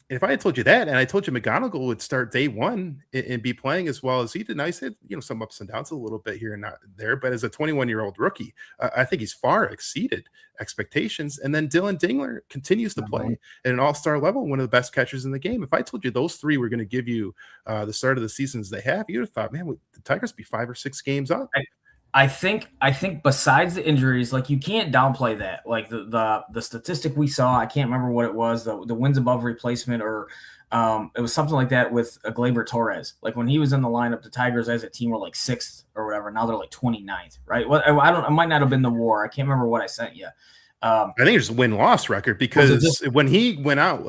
If I had told you that, and I told you McGonigal would start day one and be playing as well as he did, and I said, some ups and downs a little bit here and not there, but as a 21-year-old rookie, I think he's far exceeded expectations. And then Dylan Dingler continues to play at an all-star level, one of the best catchers in the game. If I told you those three were going to give you the start of the seasons they have, you'd have thought, man, would the Tigers be 5 or 6 games up? I think besides the injuries, like you can't downplay that. Like the statistic we saw, I can't remember what it was, the wins above replacement, or it was something like that with Gleyber Torres. Like when he was in the lineup, the Tigers as a team were like 6th or whatever. Now they're like 29th, right? Well, I might not have been the WAR. I can't remember what I sent you. I think it's a win-loss record, because when he went out,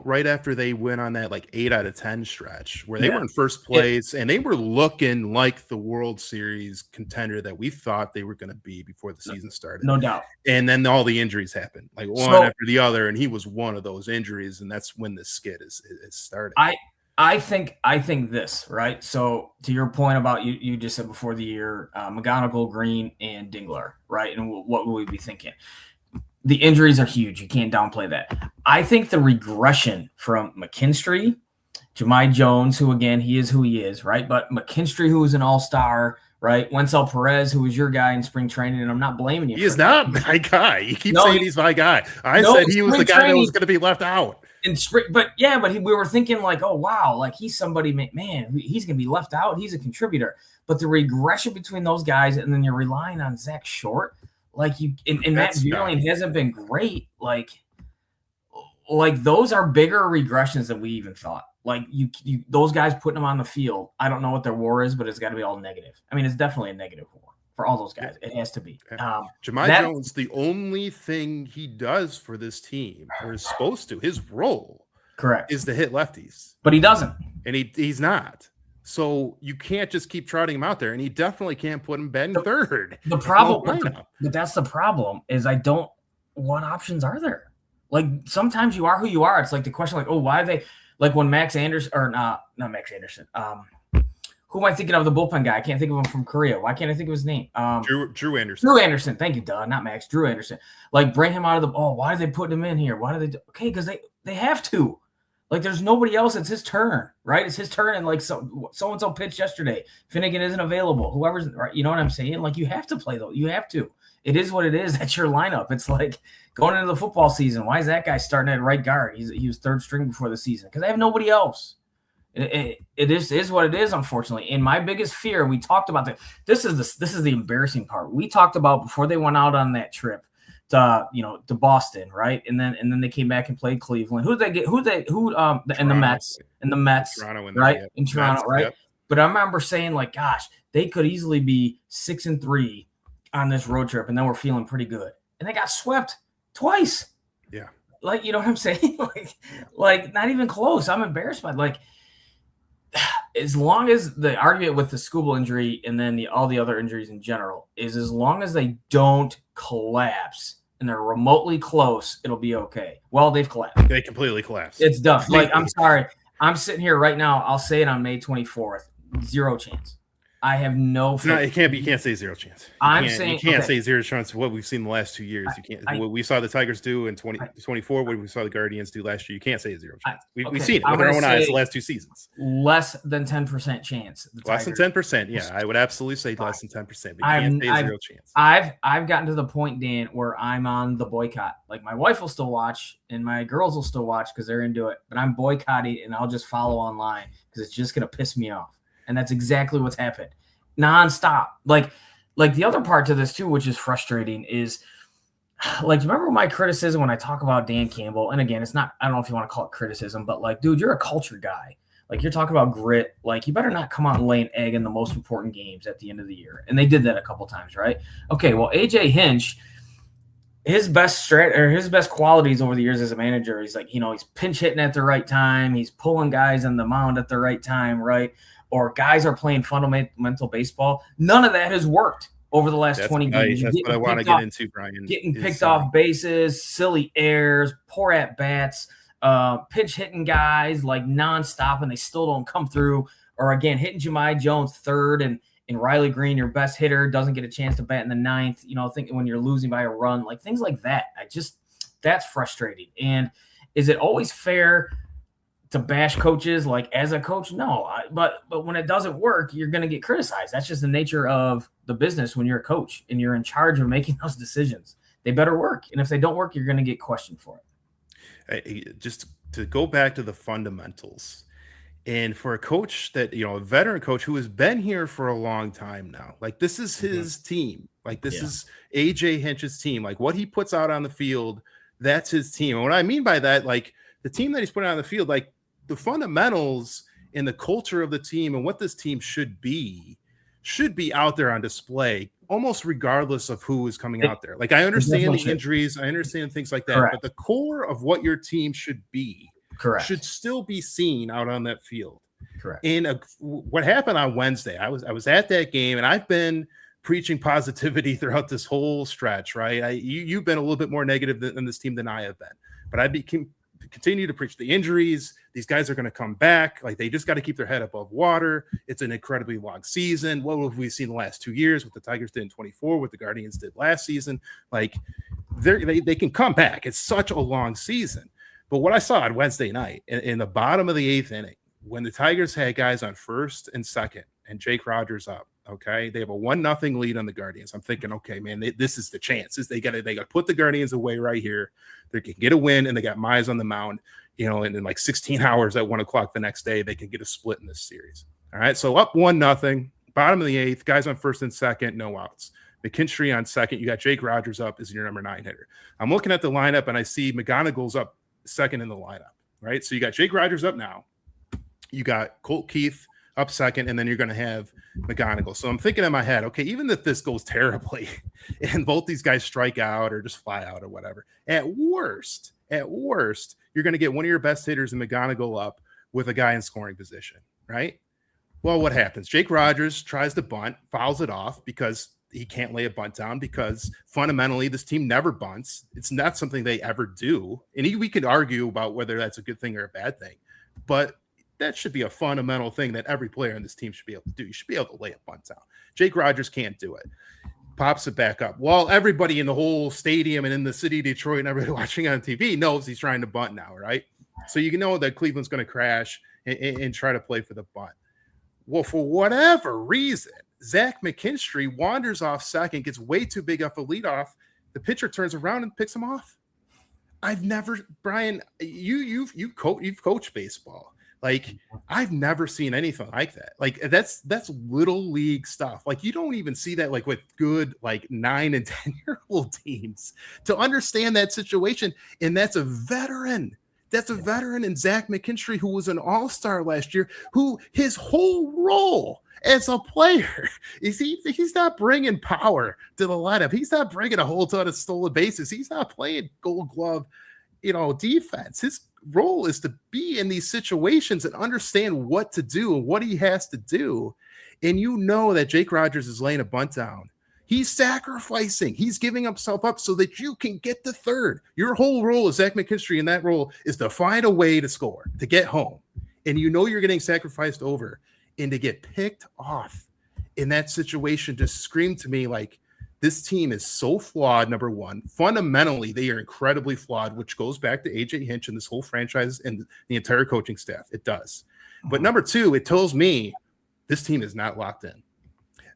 right after they went on that 8 out of 10 stretch where they were in first place and they were looking like the World Series contender that we thought they were going to be before the season started. No doubt. And then all the injuries happened, one after the other, and he was one of those injuries, and that's when the skid is starting. I think this, right? So to your point about you just said before the year, McGonigal, Green, and Dingler, right? And what will we be thinking? The injuries are huge. You can't downplay that. I think the regression from McKinstry, Jahmai Jones, who again, he is who he is, right? But McKinstry, who was an all-star, right? Wenzel Perez, who was your guy in spring training, and I'm not blaming you. He is not my guy. You keep saying he's my guy. I said he was the guy that was going to be left out. In spring, we were thinking like, oh wow, like he's somebody, man, he's gonna be left out. He's a contributor. But the regression between those guys, and then you're relying on Zach Short, like and Matt Vierling hasn't been great. Like those are bigger regressions than we even thought. Like you those guys putting them on the field. I don't know what their WAR is, but it's got to be all negative. I mean, it's definitely a negative WAR for all those guys. It has to be. Jahmai Jones, the only thing he does for this team, or is supposed to, his role, correct, is to hit lefties. But he doesn't. And he's not. So you can't just keep trotting him out there, and he definitely can't put him batting third. The problem, but that's the problem, is what options are there? Like sometimes you are who you are. It's like the question, like, oh, why are they, like when Max Anderson, or not Max Anderson, who am I thinking of? The bullpen guy. I can't think of him from Korea. Why can't I think of his name? Drew Anderson. Drew Anderson. Thank you, duh. Not Max. Drew Anderson. Like, bring him out of the – why are they putting him in here? Why do they – okay, because they have to. Like, there's nobody else. It's his turn, right? It's his turn, and, like, so-and-so pitched yesterday. Finnegan isn't available. Whoever's – right? You know what I'm saying? Like, you have to play, though. You have to. It is what it is. That's your lineup. It's like going into the football season. Why is that guy starting at right guard? He was third string before the season because they have nobody else. It is what it is, unfortunately. And my biggest fear, we talked about that. This is the embarrassing part. We talked about before they went out on that trip to Boston, right? And then they came back and played Cleveland. Who they get? And the Mets Toronto, right? Yep. In Toronto, Mets, right? Yep. But I remember saying, like, gosh, they could easily be 6-3 on this road trip, and then we're feeling pretty good. And they got swept twice. Yeah. Like, you know what I'm saying? Like not even close. I'm embarrassed by as long as the argument with the Skubal injury and then all the other injuries in general is as long as they don't collapse and they're remotely close, it'll be okay. Well, they've collapsed. They completely collapsed. It's done. Like, I'm sorry. I'm sitting here right now. I'll say it on May 24th. 0 chance. I have no faith. No, it can't be. You can't say 0 chance. You can't say 0 chance. What we've seen the last 2 years, you can't. What we saw the Tigers do in 2024, what we saw the Guardians do last year, you can't say 0 chance. We've seen it with our own eyes the last 2 seasons. Less than 10% chance. Less than 10%. Yeah, I would absolutely say less than 10%. But you can't say 0 chance. I've gotten to the point, Dan, where I'm on the boycott. Like, my wife will still watch and my girls will still watch because they're into it. But I'm boycotting and I'll just follow online because it's just gonna piss me off. And that's exactly what's happened. Nonstop. Like the other part to this too, which is frustrating, is like, remember my criticism when I talk about Dan Campbell? And again, it's not, I don't know if you want to call it criticism, but like, dude, you're a culture guy. Like, you're talking about grit. Like, you better not come out and lay an egg in the most important games at the end of the year. And they did that a couple times, right? Okay, well, AJ Hinch, his best qualities over the years as a manager, he's like, he's pinch hitting at the right time. He's pulling guys on the mound at the right time, right? Or guys are playing fundamental baseball. None of that has worked over the last 20 games. That's what I want to get into, Brian. Getting picked off bases, silly errors, poor at-bats, pinch hitting guys like nonstop, and they still don't come through. Or again, hitting Jahmai Jones third and Riley Green, your best hitter, doesn't get a chance to bat in the ninth, thinking when you're losing by a run, like things like that. That's frustrating. And is it always fair to bash coaches? Like, as a coach, no. But when it doesn't work, you're going to get criticized. That's just the nature of the business when you're a coach and you're in charge of making those decisions. They better work. And if they don't work, you're going to get questioned for it. Just to go back to the fundamentals, and for a coach that, a veteran coach who has been here for a long time now, like, this is his team. Like, this is AJ Hinch's team. Like, what he puts out on the field, that's his team. And what I mean by that, like, the team that he's putting on the field, like, the fundamentals and the culture of the team and what this team should be out there on display, almost regardless of who is coming out there. Like, I understand the injuries, I understand things like that, Correct. But the core of what your team should be Correct. should still be seen out on that field. Correct. And what happened on Wednesday, I was at that game, and I've been preaching positivity throughout this whole stretch, right? You've been a little bit more negative than this team than I have been, but I continue to preach the injuries. These guys are going to come back. Like, they just got to keep their head above water. It's an incredibly long season. What have we seen the last 2 years? What the Tigers did in 24, what the Guardians did last season. Like, they can come back. It's such a long season. But what I saw on Wednesday night in the bottom of the 8th inning, when the Tigers had guys on first and second and Jake Rogers up, okay, they have a 1-0 lead on the Guardians. I'm thinking, okay, man, this is the chance. They got to put the Guardians away right here. They can get a win, and they got Mize on the mound, and in like 16 hours at 1 o'clock the next day, they can get a split in this series. All right, so up 1-0, bottom of the 8th, guys on first and second, no outs. McKinstry on second. You got Jake Rogers up as your number 9 hitter. I'm looking at the lineup, and I see McGonigal's up second in the lineup, right? So you got Jake Rogers up now. You got Colt Keith up second, and then you're going to have McGonigal. So I'm thinking in my head, okay, even if this goes terribly and both these guys strike out or just fly out or whatever, at worst, you're going to get one of your best hitters in McGonigal up with a guy in scoring position, right? Well, what happens? Jake Rogers tries to bunt, fouls it off because he can't lay a bunt down, because fundamentally this team never bunts. It's not something they ever do. And we could argue about whether that's a good thing or a bad thing, but that should be a fundamental thing that every player on this team should be able to do. You should be able to lay a bunt down. Jake Rogers can't do it. Pops it back up. Well, everybody in the whole stadium and in the city of Detroit and everybody watching on TV knows he's trying to bunt now, right? So you know that Cleveland's going to crash and try to play for the bunt. Well, for whatever reason, Zach McKinstry wanders off second, gets way too big off a leadoff. The pitcher turns around and picks him off. I've never, Brian, you've coached baseball. Like, I've never seen anything like that. Like, that's little league stuff. Like, you don't even see that like with good like 9 and 10-year-old teams to understand that situation. And that's a veteran. That's a veteran in Zach McKinstry, who was an all-star last year, who his whole role as a player is he's not bringing power to the lineup. He's not bringing a whole ton of stolen bases. He's not playing Gold Glove, defense. His role is to be in these situations and understand what to do and what he has to do. And that Jake Rogers is laying a bunt down. He's sacrificing. He's giving himself up so that you can get to third. Your whole role as Zach McKinstry in that role is to find a way to score, to get home. And you're getting sacrificed over. And to get picked off in that situation just screamed to me like, this team is so flawed, number one. Fundamentally, they are incredibly flawed, which goes back to AJ Hinch and this whole franchise and the entire coaching staff. It does. But number two, it tells me this team is not locked in.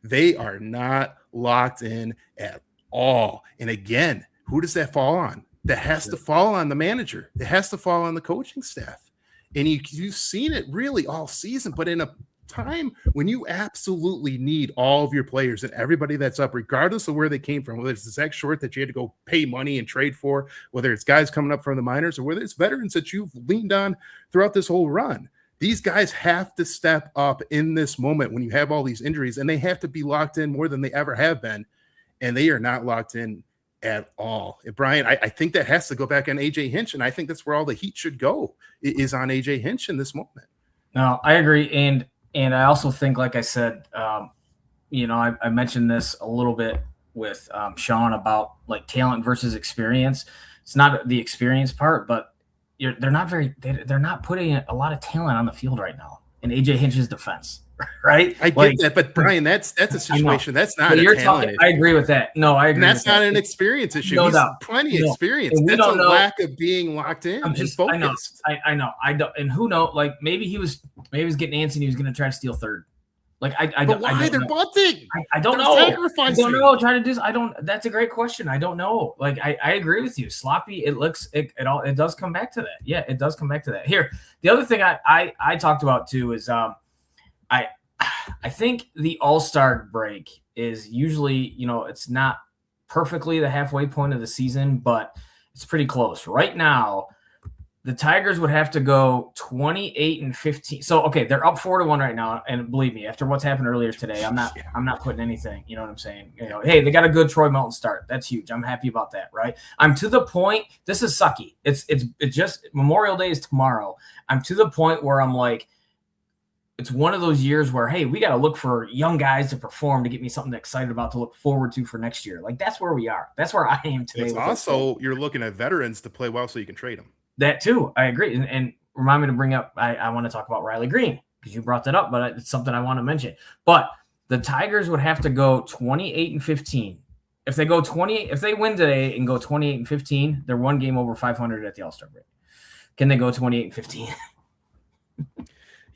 They are not locked in at all. And again, who does that fall on? That has to fall on the manager. It has to fall on the coaching staff. And you've seen it really all season, but in a time when you absolutely need all of your players and everybody that's up, regardless of where they came from, whether it's Zach Short that you had to go pay money and trade for, whether it's guys coming up from the minors, or whether it's veterans that you've leaned on throughout this whole run. These guys have to step up in this moment when you have all these injuries, and they have to be locked in more than they ever have been, and they are not locked in at all. And Brian, I think that has to go back on AJ Hinch, and I think that's where all the heat should go, is on AJ Hinch in this moment. No, I agree. And I also think, like I said, I mentioned this a little bit with Sean about like talent versus experience. It's not the experience part, but they're not putting a lot of talent on the field right now in AJ Hinch's defense, right? I get that, but Brian, that's a situation. That's not a talent issue. I agree with that. No, I agree. And that's not an experience issue. No He's doubt. Plenty of experience. That's a lack of being locked in and focused. I know. I don't. And who knows? Like maybe he was getting antsy and he was going to try to steal third. Like I don't. Why they're bunting? I don't know. Sacrificing. I don't know. Trying to do. I don't. That's a great question. I don't know. Like I agree with you. Sloppy. It does come back to that. Yeah, it does come back to that. Here, the other thing I talked about too is I think the All-Star break is usually, it's not perfectly the halfway point of the season, but it's pretty close. Right now, the Tigers would have to go 28-15. So, okay, they're up 4-1 right now, and believe me, after what's happened earlier today, I'm not putting anything, you know what I'm saying? Hey, they got a good Troy Melton start. That's huge. I'm happy about that, right? I'm to the point, this is sucky. It's just Memorial Day is tomorrow. I'm to the point where I'm like, it's one of those years where, hey, we got to look for young guys to perform to get me something excited about to look forward to for next year. Like, that's where we are. That's where I am today. It's also, you're looking at veterans to play well so you can trade them. That too. I agree. And remind me to bring up, I want to talk about Riley Green because you brought that up, but it's something I want to mention. But the Tigers would have to go 28-15. If they win today and go 28-15, they're one game over 500 at the All-Star break. Can they go 28-15?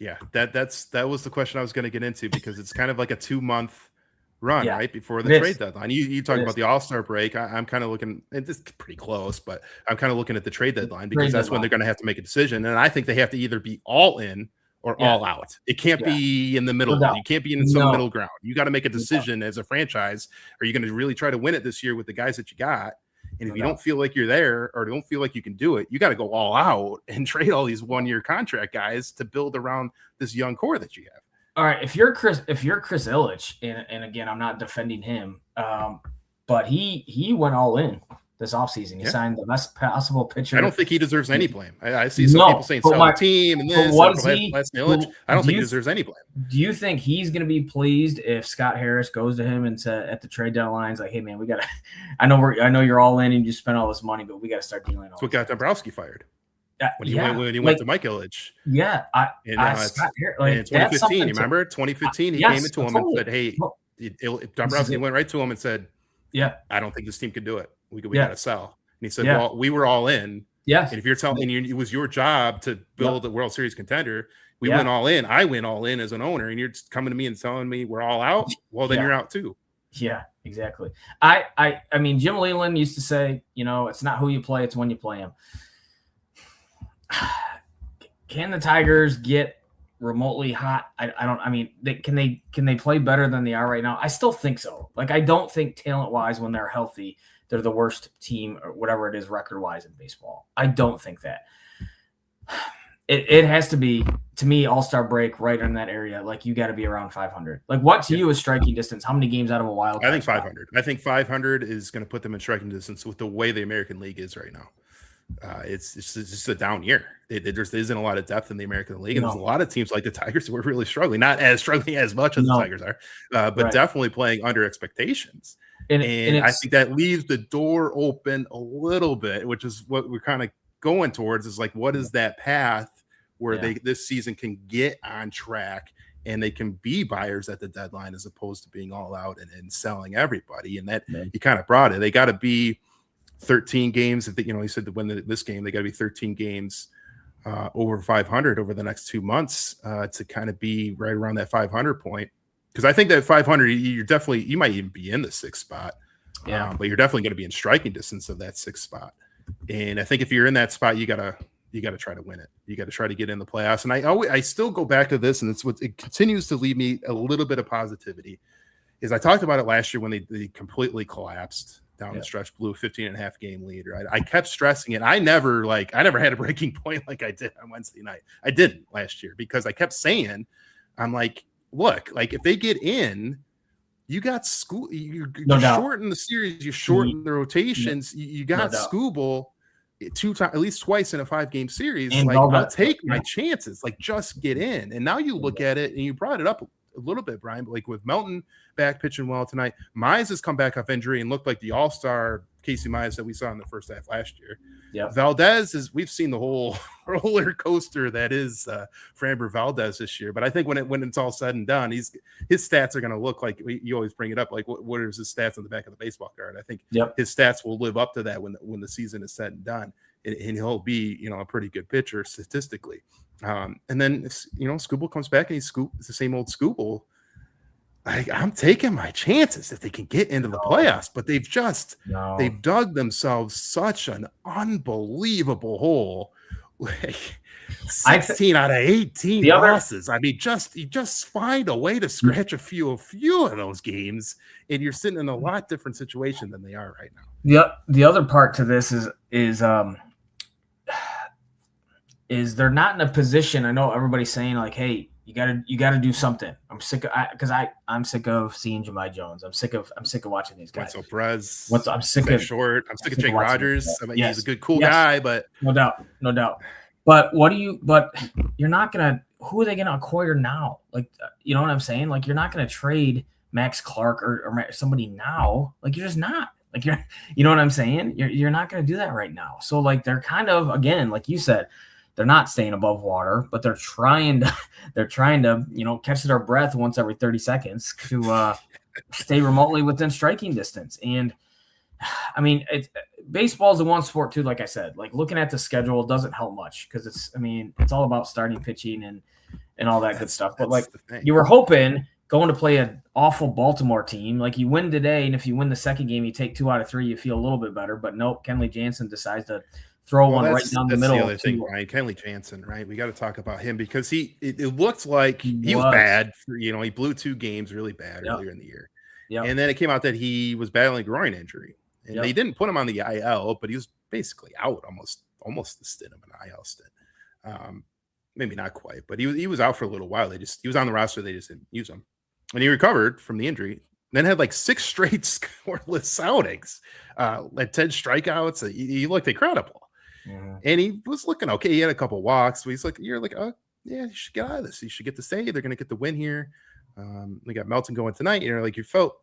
Yeah, that was the question I was going to get into, because it's kind of like a 2-month run, right, before the trade deadline. You talk about the All-Star break. I'm kind of looking, and it's pretty close, but I'm kind of looking at the trade deadline because that's when they're going to have to make a decision. And I think they have to either be all in or all out. It can't be in the middle. You can't be in some middle ground. You got to make a decision as a franchise. Are you going to really try to win it this year with the guys that you got? And if you don't feel like you're there or don't feel like you can do it, you got to go all out and trade all these 1-year contract guys to build around this young core that you have. All right. If you're Chris Ilitch, and again, I'm not defending him, but he went all in this offseason. He signed the best possible pitcher. I don't think he deserves any blame. I see some people saying sell the team and this. I don't think he deserves any blame. Do you think he's going to be pleased if Scott Harris goes to him and said at the trade deadline, like, "Hey man, we got to. I know you're all in and you spent all this money, but we got to start dealing." That's what got Dombrowski fired. When he went to Mike Ilitch. Yeah. Scott Harris, in 2015, you remember? 2015, he came into him and said, "Hey," Dombrowski went right to him and said, "Yeah, I don't think this team can do it. We got to sell." And he said, "Well, we were all in. Yes. And if you're telling me it was your job to build a World Series contender, we went all in. I went all in as an owner, and you're just coming to me and telling me we're all out. Well, then you're out too." Yeah, exactly. I mean, Jim Leland used to say, it's not who you play, it's when you play him. can the Tigers get remotely hot? I mean, can they play better than they are right now? I still think so. Like, I don't think talent-wise, when they're healthy, they're the worst team or whatever it is record-wise in baseball. I don't think that. It has to be, to me, all-star break right in that area. Like, you got to be around 500. Like, what to you is striking distance? How many games out of a wild card? I think 500. I think 500 is going to put them in striking distance with the way the American League is right now. It's just a down year. There isn't a lot of depth in the American League, and there's a lot of teams like the Tigers who are really struggling. Not as struggling as much as the Tigers are, but definitely playing under expectations. And I think that leaves the door open a little bit, which is what we're kind of going towards. Is like, what is that path where they this season can get on track and they can be buyers at the deadline as opposed to being all out and selling everybody. And that you kind of brought it. They got to be 13 games. He said to win this game, they got to be 13 games over 500 over the next 2 months to kind of be right around that 500 point. Because I think that 500, you might even be in the 6th spot. Yeah. But you're definitely going to be in striking distance of that 6th spot. And I think if you're in that spot, you gotta try to win it. You got to try to get in the playoffs. And I still go back to this, and it continues to leave me a little bit of positivity. Is I talked about it last year when they completely collapsed down the stretch, blew a 15.5 game lead. Right, I kept stressing it. I never had a breaking point like I did on Wednesday night. I didn't last year because I kept saying, I'm like, look, like if they get in, you got school. You shorten the series. You shorten the rotations. You got Skubal at least twice in a 5-game series. And like, I'll take my chances. Like, just get in. And now you look at it, and you brought it up a little bit, Brian, but like with Melton back pitching well tonight, Mize has come back off injury and looked like the all-star Casey Mize that we saw in the first half last year. Yeah, Valdez we've seen the whole roller coaster that is Framber Valdez this year. But I think when it's all said and done, his stats are going to look like you always bring it up. Like what is his stats on the back of the baseball card? I think his stats will live up to that when the season is said and done, and he'll be a pretty good pitcher statistically. And then Skubal comes back and it's the same old Skubal. I'm taking my chances if they can get into the playoffs, but they've dug themselves such an unbelievable hole. Like 16 out of 18 losses. I mean, you just find a way to scratch a few of those games, and you're sitting in a lot different situation than they are right now. The other part to this is they're not in a position. I know everybody's saying like, hey, you gotta do something. I'm sick of I'm sick of seeing Jahmai Jones. I'm sick of watching these guys. Wenzel Perez. I'm sick of Short. I'm sick of Jake Rogers. I mean, he's a good, cool guy, but no doubt. But you're not gonna. Who are they gonna acquire now? Like, you know what I'm saying? Like, you're not gonna trade Max Clark or somebody now. Like, you're just not. Like, you know what I'm saying? You're not gonna do that right now. So like, they're kind of, again, like you said, they're not staying above water, but they're trying to, catch their breath once every 30 seconds to stay remotely within striking distance. And I mean, baseball is the one sport too. Like I said, like looking at the schedule doesn't help much because it's all about starting pitching and all that good stuff. But like you were hoping going to play an awful Baltimore team, like you win today, and if you win the second game, you take 2 out of 3, you feel a little bit better. But nope, Kenley Jansen decides to throw one right down the middle. That's the other thing, Ryan. Kenley Jansen, right? We got to talk about him because it looked like he was bad. He blew 2 games really bad earlier in the year. Yep. And then it came out that he was battling a groin injury. And they didn't put him on the IL, but he was basically out almost the stint of an IL stint. Maybe not quite, but he was out for a little while. He was on the roster. They just didn't use him. And he recovered from the injury. Then had like 6 straight scoreless outings, like 10 strikeouts. He looked incredible. And he was looking okay. He had a couple walks, but you're like, oh yeah, you should get out of this. You should get to stay. They're going to get the win here. We got Melton going tonight. You felt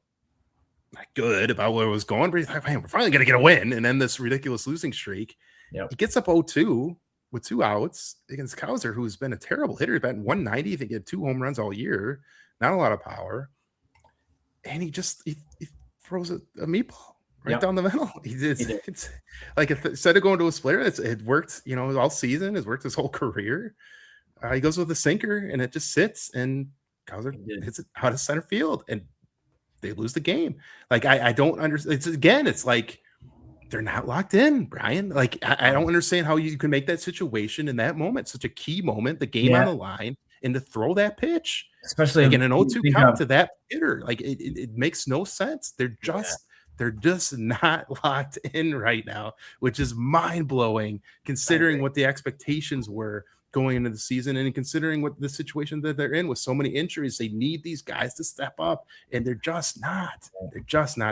not good about where it was going, but you're like, man, we're finally going to get a win. And then this ridiculous losing streak. He gets up 0-2 with 2 outs against Cowser, who's been a terrible hitter. He's batting 190. I think he had 2 home runs all year. Not a lot of power. And he throws a meatball right down the middle. It's like instead of going to a splitter, it worked, all season. It's worked his whole career. He goes with a sinker, and it just sits, and Cowser hits it out of center field, and they lose the game. Like I don't understand. It's like they're not locked in, Brian. Like, I don't understand how you can make that situation in that moment, such a key moment, the game on the line, and to throw that pitch, especially like in an 0-2 count to that hitter. Like, it makes no sense. They're just not locked in right now, which is mind-blowing considering what the expectations were going into the season and considering what the situation that they're in with so many injuries. They need these guys to step up, and they're just not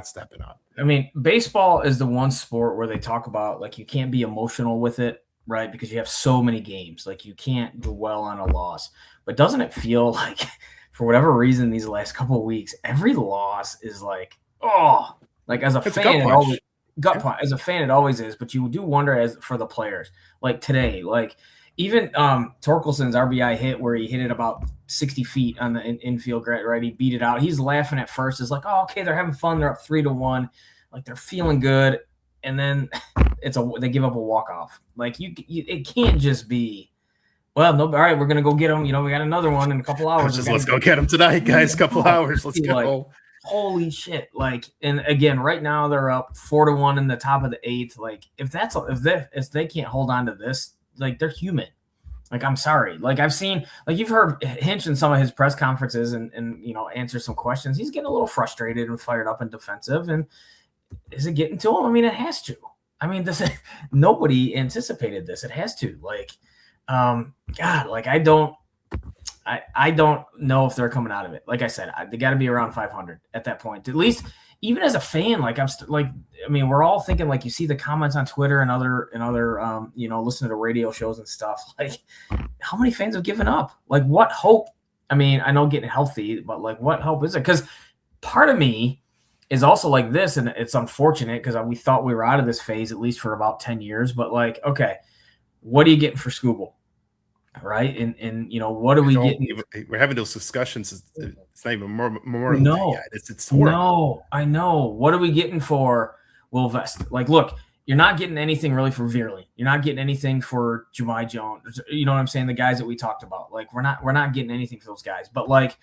stepping up. I mean, baseball is the one sport where they talk about, like, you can't be emotional with it, right? Because you have so many games, like you can't dwell on a loss. But doesn't it feel like, for whatever reason, these last couple of weeks, every loss is like, oh, like as a fan, it always gut punch. As a fan, it always is. But you do wonder as for the players, like today, like even Torkelson's RBI hit where he hit it about 60 feet on the infield, right? He beat it out. He's laughing at first. It's like, oh, okay, they're having fun. They're up 3-1. Like they're feeling good. And then they give up a walk-off. Like it can't just be, well, no, all right, we're going to go get them. You know, we got another one in a couple hours. Let's go get them tonight, guys. Couple hours. Let's go. Like, holy shit. Like, and again, right now they're up 4-1 in the top of the 8th. Like if they can't hold on to this, like they're human. Like, I'm sorry. Like I've seen, like you've heard Hinch in some of his press conferences and you know, answer some questions. He's getting a little frustrated and fired up and defensive. And is it getting to him? I mean, it has to. I mean, nobody anticipated this. It has to. Like, God, like I don't know if they're coming out of it. Like I said, they got to be around 500 at that point. At least, even as a fan, like I mean, we're all thinking, like you see the comments on Twitter and other you know, listening to radio shows and stuff. Like, how many fans have given up? Like, what hope? I mean, I know getting healthy, but like, what hope is it? Because part of me is also like this, and it's unfortunate because we thought we were out of this phase at least for about 10 years. But like, okay, what are you getting for Skubal? Right. And you know, what are we getting? We're having those discussions. It's not even more no, yet. It's horrible. No, I know. What are we getting for Will Vest? Like, look, you're not getting anything really for Veerley. You're not getting anything for Jahmai Jones. You know what I'm saying? The guys that we talked about. Like, we're not getting anything for those guys. But like,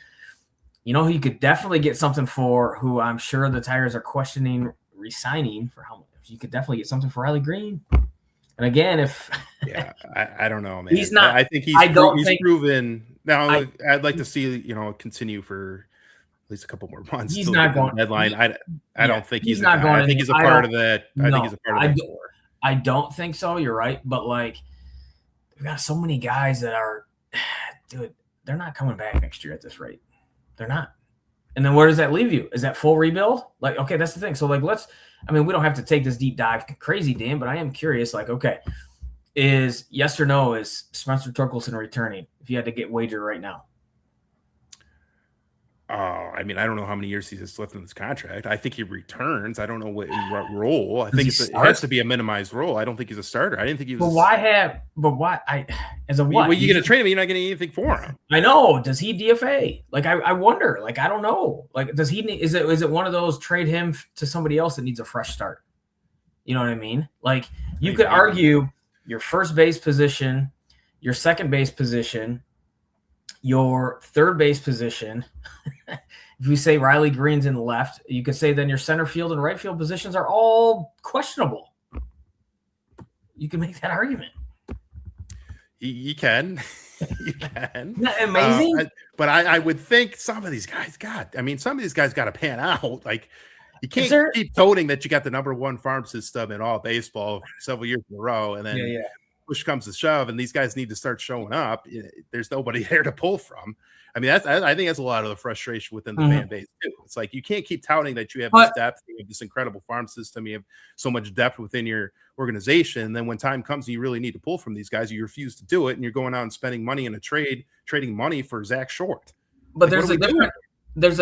you know who you could definitely get something for, who I'm sure the Tigers are questioning resigning for how much? You could definitely get something for Riley Green. And again, I don't know, man. He's not. I think he's proven. Now, I'd like to see, you know, continue for at least a couple more months. He's not going deadline. I don't think he's not going. I think he's a part of that. I think he's a part of that. I don't think so. You're right, but like, we've got so many guys that are, dude, they're not coming back next year at this rate. They're not. And then where does that leave you? Is that full rebuild? Like, okay, that's the thing. So like, I mean, we don't have to take this deep dive crazy, Dan, but I am curious, like, okay, is yes or no, is Spencer Torkelson returning if you had to get wager right now? I mean, I don't know how many years he's left in this contract. I think he returns. I don't know what role. I think it has to be a minimized role. I don't think he's a starter. I didn't think he was. But why? As a what? Well, you're going to trade him. You're not getting anything for him. I know. Does he DFA? Like, I wonder. Like, I don't know. Like, does he? Is it one of those trade him to somebody else that needs a fresh start? You know what I mean? Like, you could argue your first base position, your second base position, your third base position. If we say Riley Green's in the left, you could say then your center field and right field positions are all questionable. You can make that argument. You can. You can. Isn't that amazing? But I would think some of these guys got to pan out. Like, you can't keep toting that you got the number one farm system in all baseball several years in a row, and then push comes to shove, and these guys need to start showing up. There's nobody there to pull from. I mean, I think that's a lot of the frustration within the fan base too. It's like, you can't keep touting that you have this depth, you have this incredible farm system, you have so much depth within your organization. And then when time comes and you really need to pull from these guys, you refuse to do it, and you're going out and spending money in a trading money for Zach Short. But like, there's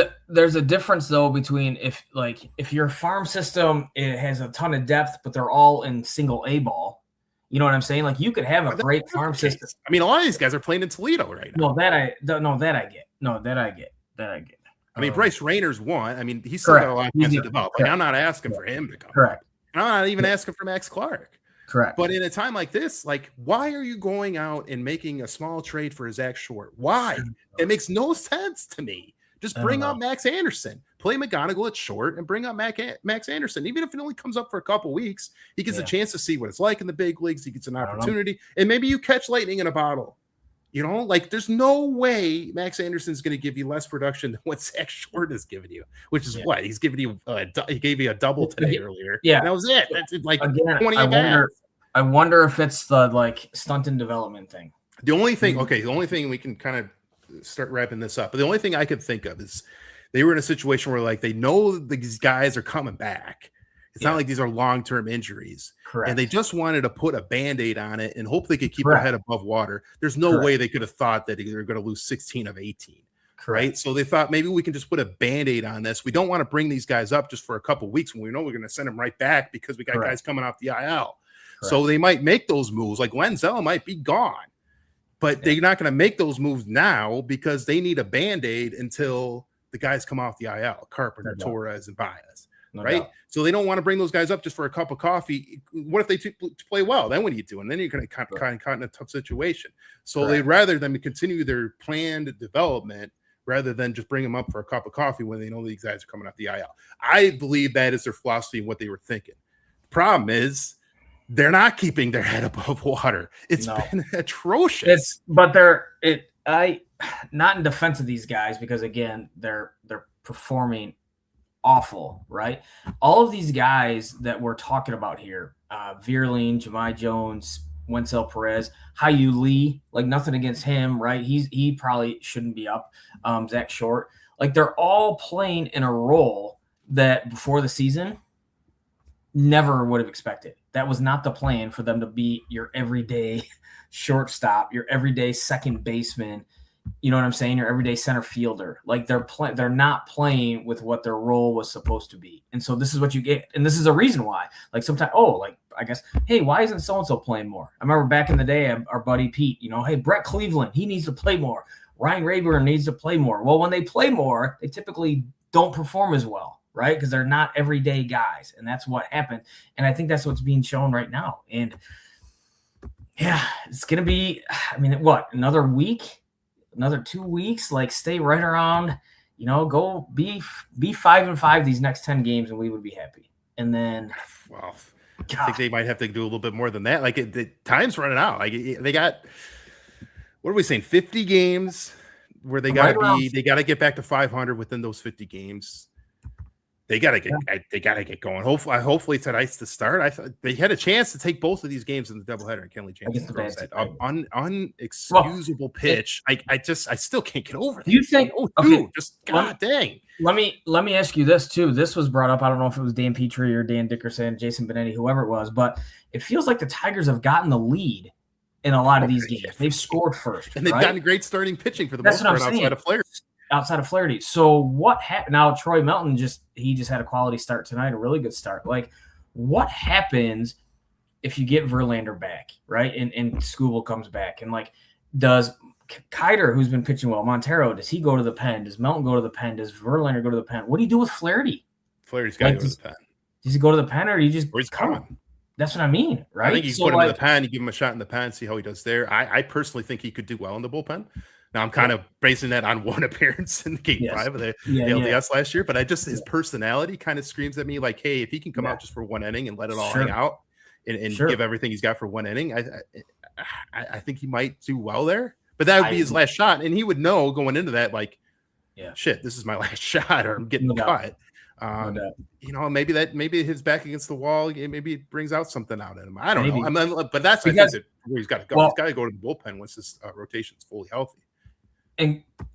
a difference though between if your farm system, it has a ton of depth, but they're all in single A ball. You know what I'm saying? Like, you could have a great farm system. I mean, a lot of these guys are playing in Toledo right now. That I get. I mean, Bryce Rayner's one. I mean, he's still got a lot to develop. Like, I'm not asking for him to come. Correct. And I'm not even asking for Max Clark. Correct. But in a time like this, like, why are you going out and making a small trade for Zach Short? Why? It makes no sense to me. Just bring up Max Anderson. play McGonigal at short and bring up Max Anderson. Even if it only comes up for a couple weeks, he gets a chance to see what it's like in the big leagues. He gets an opportunity, and maybe you catch lightning in a bottle. You know, like there's no way Max Anderson's going to give you less production than what Zach Short has given you, which is what he's giving you. He gave you a double today earlier. Yeah, and that was it. That's like again, 20 I wonder if it's the like stunt and development thing. The only thing, the only thing we can kind of start wrapping this up, but the only thing I could think of is they were in a situation where like they know these guys are coming back. It's not like these are long-term injuries. Correct. And they just wanted to put a Band-Aid on it and hope they could keep their head above water. There's no way they could have thought that they were going to lose 16 of 18. Right. So they thought maybe we can just put a Band-Aid on this. We don't want to bring these guys up just for a couple of weeks when we know we're going to send them right back because we got guys coming off the IL. So they might make those moves. Like Wenzel might be gone, but they're not going to make those moves now because they need a Band-Aid until the guys come off the IL, Carpenter, Torres, and Baez. Right. So they don't want to bring those guys up just for a cup of coffee. What if they play well? Then what do you do? And then you're going to kind of caught in a tough situation. So they'd rather them continue their planned development rather than just bring them up for a cup of coffee when they know these guys are coming off the IL. I believe that is their philosophy and what they were thinking. The problem is they're not keeping their head above water. It's been atrocious. Not in defense of these guys because again, they're performing awful, right? All of these guys that we're talking about here, Vierling, Jahmai Jones, Wenzel Perez, Hayu Lee, like nothing against him, right? He probably shouldn't be up. Zach Short, like they're all playing in a role that before the season never would have expected. That was not the plan for them to be your everyday shortstop, your everyday second baseman. You know what I'm saying? Your everyday center fielder. Like they're not playing with what their role was supposed to be. And so this is what you get. And this is a reason why. Like sometimes, I guess, hey, why isn't so-and-so playing more? I remember back in the day, our buddy Pete, hey, Brett Cleveland, he needs to play more. Ryan Rayburn needs to play more. Well, when they play more, they typically don't perform as well, right? Because they're not everyday guys. And that's what happened. And I think that's what's being shown right now. And yeah, it's going to be, another week? Another 2 weeks, like stay right around, go be 5-5 these next 10 games and we would be happy. And then, I think they might have to do a little bit more than that. Like the time's running out. Like they got, what are we saying? 50 games where they got to get back to 500 within those 50 games. They got to get going. Hopefully tonight's the start. I thought they had a chance to take both of these games in the doubleheader, and Kenley Jansen throws that unexcusable pitch. I still can't get over that. You think? God dang. Let me ask you this too. This was brought up. I don't know if it was Dan Petrie or Dan Dickerson, Jason Benetti, whoever it was, but it feels like the Tigers have gotten the lead in a lot of these games. They've scored first, and they've gotten great starting pitching for the most part outside of Flaherty. So what happened? Now Troy Melton just had a quality start tonight, a really good start. Like, what happens if you get Verlander back, right? And Skubal comes back, and like, does Kiter, who's been pitching well, Montero, does he go to the pen? Does Melton go to the pen? Does Verlander go to the pen? What do you do with Flaherty? Flaherty's got to go to the pen. Does he go to the pen, or do you just he's coming? That's what I mean, right? I think you put him in the pen, you give him a shot in the pen, see how he does there. I personally think he could do well in the bullpen. Now I'm kind of basing that on one appearance in Game 5 of the LDS last year, but his personality kind of screams at me like, hey, if he can come out just for one inning and let it all hang out and give everything he's got for one inning, I think he might do well there. But that would be his last shot, and he would know going into that, like, shit, this is my last shot, or I'm getting cut. Maybe his back against the wall, maybe it brings out something out in him. I don't know. But that's where he's got to go. He's got to go to the bullpen once his rotation's fully healthy.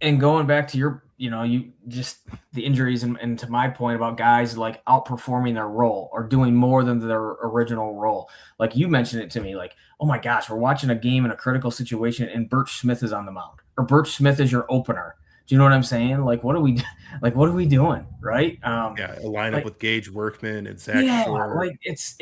And going back to your, you just the injuries and to my point about guys like outperforming their role or doing more than their original role. Like you mentioned it to me, like, oh my gosh, we're watching a game in a critical situation and Birch Smith is on the mound, or Birch Smith is your opener. Do you know what I'm saying? Like, what are we doing? Right? A lineup with Gage Workman and Zach Short. Like it's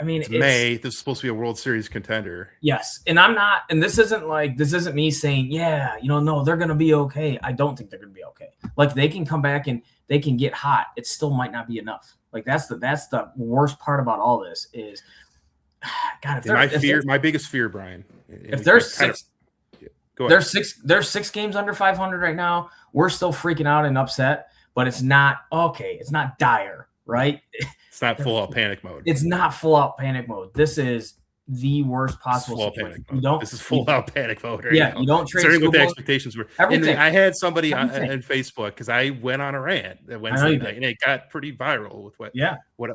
May. This is supposed to be a World Series contender. Yes. And I'm not, and this isn't me saying, no, they're going to be okay. I don't think they're going to be okay. Like they can come back and they can get hot. It still might not be enough. Like that's the worst part about all this is, God, my biggest fear, Brian, if there's six games under 500 right now, we're still freaking out and upset. but it's not okay. It's not dire, right? It's not full out panic mode. It's not full out panic mode. This is the worst possible situation. This is full out panic mode. Right yeah, now. you don't trade considering what the expectations were. Everything. And I had somebody on Facebook because I went on a rant that Wednesday night, and it got pretty viral with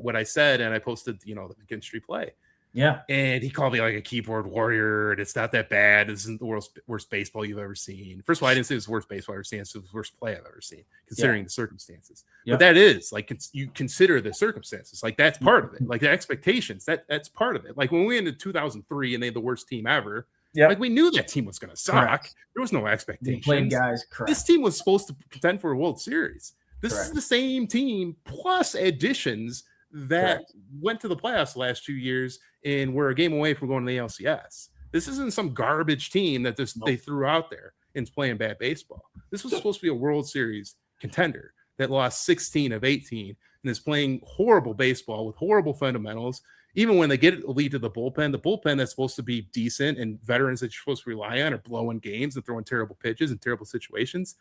what I said, and I posted the McKinstry Street play. Yeah, and he called me like a keyboard warrior, and it's not that bad. This isn't the worst baseball you've ever seen. First of all, I didn't say it was the worst baseball I've ever seen. It's the worst play I've ever seen, considering the circumstances. But that is like you consider the circumstances, like that's part of it. Like the expectations, that's part of it. Like when we went into 2003 and they had the worst team ever. Yeah, like we knew that team was going to suck. Correct. There was no expectations. Played guys. Correct. This team was supposed to contend for a World Series. This is the same team plus additions that went to the playoffs the last 2 years and were a game away from going to the LCS. This isn't some garbage team that they threw out there and playing bad baseball. This was supposed to be a World Series contender that lost 16 of 18 and is playing horrible baseball with horrible fundamentals. Even when they get a lead to the bullpen that's supposed to be decent and veterans that you're supposed to rely on are blowing games and throwing terrible pitches in terrible situations.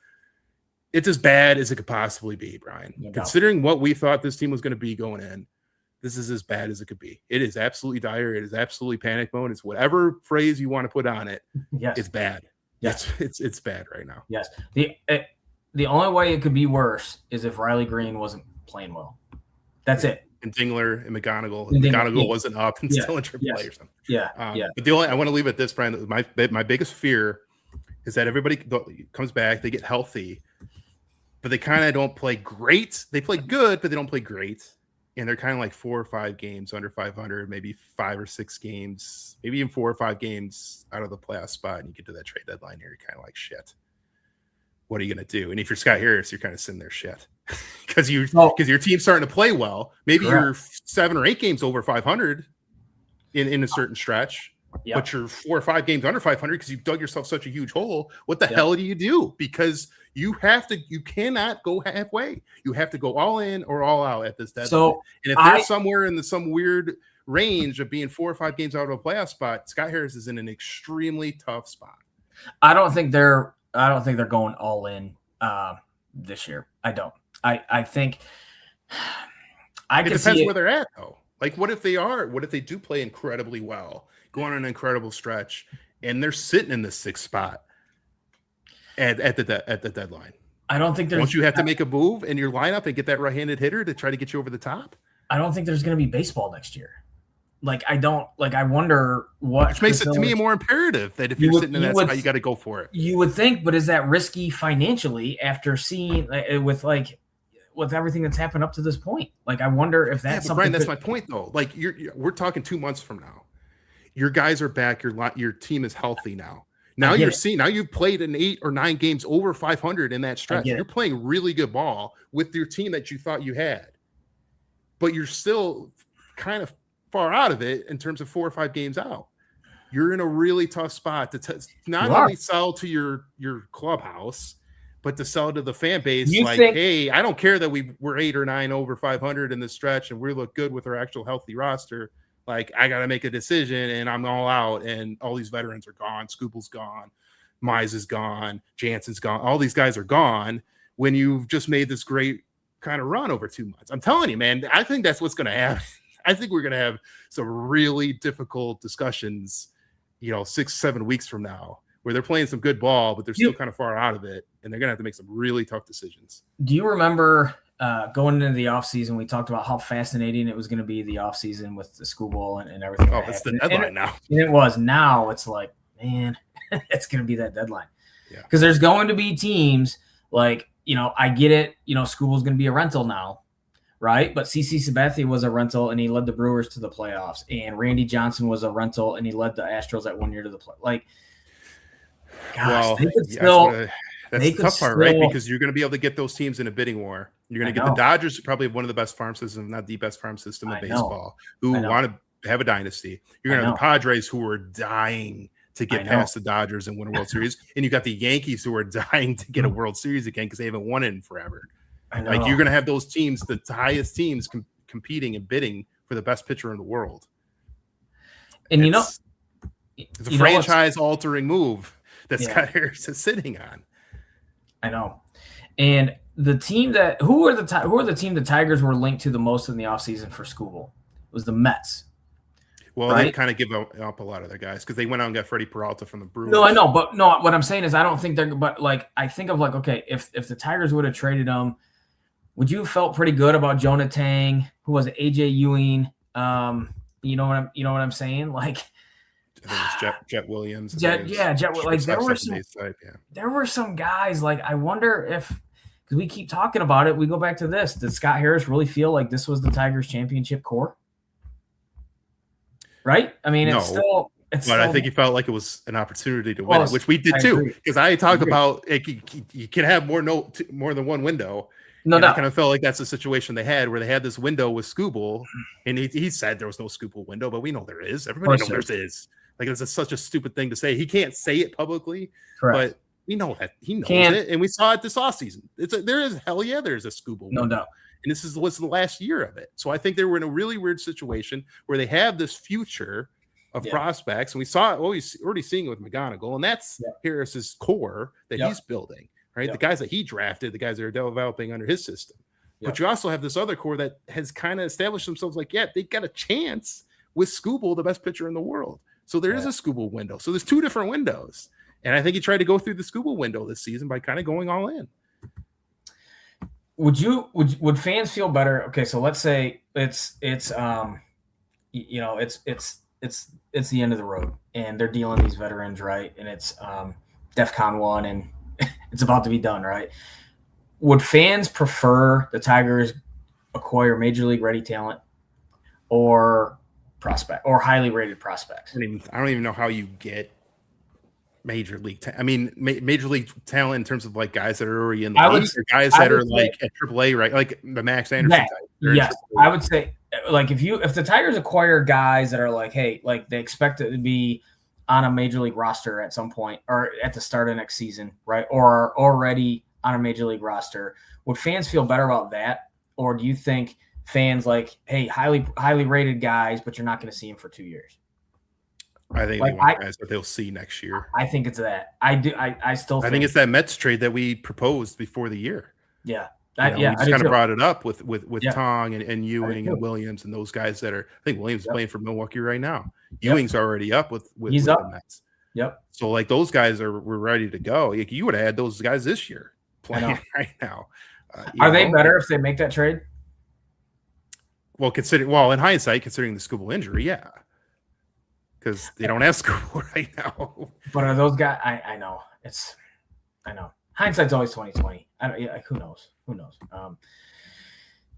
It's as bad as it could possibly be, Brian. Considering what we thought this team was going to be going in, this is as bad as it could be. It is absolutely dire. It is absolutely panic mode. It's whatever phrase you want to put on it. Yes. It's bad. Yes. It's bad right now. Yes. The only way it could be worse is if Riley Green wasn't playing well. That's it. And Dingler and McGonigal. McGonigal wasn't up and still in AAA or something. But I want to leave it at this, Brian. My biggest fear is that everybody comes back, they get healthy, but they kind of don't play great. They play good, but they don't play great. And they're kind of like 4 or 5 games under 500, maybe 5 or 6 games, maybe even 4 or 5 games out of the playoff spot. And you get to that trade deadline here, you're kind of like, shit, what are you going to do? And if you're Scott Harris, you're kind of sitting there, shit, because your team's starting to play well. Maybe you're 7 or 8 games over 500 in a certain stretch. But you're 4 or 5 games under 500 because you've dug yourself such a huge hole. What the hell do you do? Because you cannot go halfway. You have to go all in or all out at this deadline. So and if they're somewhere in some weird range of being 4 or 5 games out of a playoff spot, Scott Harris is in an extremely tough spot. I don't think they're going all in this year. I don't. I think it depends where they're at though. Like what if they are? What if they do play incredibly well? Go on an incredible stretch, and they're sitting in the 6th spot at the deadline. I don't think don't you have to make a move in your lineup and get that right-handed hitter to try to get you over the top? I don't think there's going to be baseball next year. I wonder what. Which makes it to me more imperative that if you're sitting in that spot, you got to go for it. You would think, but is that risky financially after seeing with everything that's happened up to this point? Like, I wonder if that's something. Brian, that's my point though. Like we're talking 2 months from now. Your guys are back. Your team is healthy now. Now you've played in 8 or 9 games over 500 in that stretch. You're playing really good ball with your team that you thought you had, but you're still kind of far out of it in terms of 4 or 5 games out. You're in a really tough spot to not only sell to your clubhouse, but to sell to the fan base. Hey, I don't care that we're 8 or 9 over 500 in this stretch and we look good with our actual healthy roster. Like, I got to make a decision, and I'm all out, and all these veterans are gone. Scooble's gone. Mize is gone. Jansen's gone. All these guys are gone when you've just made this great kind of run over 2 months. I'm telling you, man, I think that's what's going to happen. I think we're going to have some really difficult discussions, 6-7 weeks from now, where they're playing some good ball, but they're still kind of far out of it, and they're going to have to make some really tough decisions. Do you remember going into the offseason, we talked about how fascinating it was going to be the offseason with the school ball and everything. Oh, it's the deadline now. And it was. Now it's like, man, it's going to be that deadline. Yeah. Because there's going to be teams like, I get it. School ball is going to be a rental now, right? But CC Sabathia was a rental, and he led the Brewers to the playoffs. And Randy Johnson was a rental, and he led the Astros that 1 year to the play. Like, gosh, they could still. That's the tough part, right? Because you're going to be able to get those teams in a bidding war. You're going to get the Dodgers, probably one of the best farm systems, not the best farm system in baseball, who want to have a dynasty. You're going to have the Padres, who are dying to get past the Dodgers and win a World Series. And you got the Yankees, who are dying to get a World Series again because they haven't won it in forever. Like, you're going to have those teams, the highest teams competing and bidding for the best pitcher in the world. And it's a franchise-altering move that Scott Harris is sitting on. I know. And the team that who are the team the Tigers were linked to the most in the offseason for Skubal? It was the Mets. Well, right? they kind of give up a lot of their guys because they went out and got Freddie Peralta from the Brewers. No, I know, but no, what I'm saying is I don't think they're. But like I think of like, okay, if the Tigers would have traded him, would you have felt pretty good about Jonah Tang? Who was it? AJ Ewing? You know what I'm saying? Like, I think it's Jet Williams. Jet. Like there were some guys. Like I wonder if, because we keep talking about it, we go back to this. Did Scott Harris really feel like this was the Tigers' championship core? Right? I mean, no, I think he felt like it was an opportunity to win, which we did too. Because I talk about you can have more than one window. No, I kind of felt like that's the situation they had, where they had this window with Skubal, and he said there was no Skubal window, but we know there is. Everybody knows there is. Like, it's such a stupid thing to say. He can't say it publicly, but we know that he knows it, and we saw it this offseason. There's a Skubal window. No doubt. And this was the last year of it. So I think they were in a really weird situation where they have this future of prospects, and we saw it. Already seeing it with McGonigal, and that's Harris's core that he's building. Right, the guys that he drafted, the guys that are developing under his system. But you also have this other core that has kind of established themselves. Like, they got a chance with Skubal, the best pitcher in the world. So there is a Skubal window. So there's two different windows, and I think he tried to go through the Skubal window this season by kind of going all in. Would fans feel better? Okay, so let's say it's the end of the road, and they're dealing these veterans, right? And it's DEFCON 1, and it's about to be done, right? Would fans prefer the Tigers acquire major league ready talent or prospect or highly rated prospects? I don't even know how you get major league. Major league talent in terms of like guys that are already in the league, or guys that are like at AAA, right? Like the Max Anderson type. Yes, I would say like if the Tigers acquire guys that are like, hey, like they expect it to be on a major league roster at some point or at the start of next season, right? Or are already on a major league roster, would fans feel better about that? Or do you think fans like, hey, highly rated guys, but you're not going to see them for 2 years? I think they want guys that they'll see next year. I think it's that. I think it's that Mets trade that we proposed before the year. Yeah. We just kind of brought it up with Tong and Ewing and Williams and those guys that are. I think Williams is playing for Milwaukee right now. Ewing's already up with the Mets. Yep. So like those guys were ready to go. You would have had those guys this year playing right now. Are they better if they make that trade? Well, in hindsight, considering the Skubal injury, yeah, because they don't have Skubal right now. But are those guys? I know. Hindsight's always 20/20. Who knows?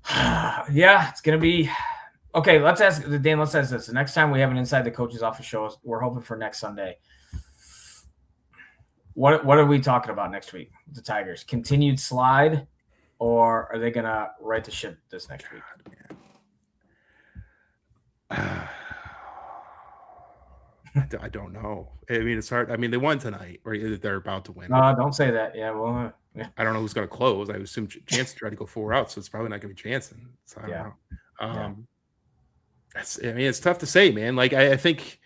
It's gonna be okay. Let's ask this. The next time we have an Inside the Coaches Office show, we're hoping for next Sunday. What are we talking about next week with the Tigers? Continued slide, or are they gonna right the ship this next week? I don't know. I mean, it's hard. I mean, they won tonight, or they're about to win. No, don't say that. Yeah, well, I don't know who's going to close. I assume Jansen tried to go 4 out, so it's probably not going to be Jansen. So I don't know. It's tough to say, man. Like I think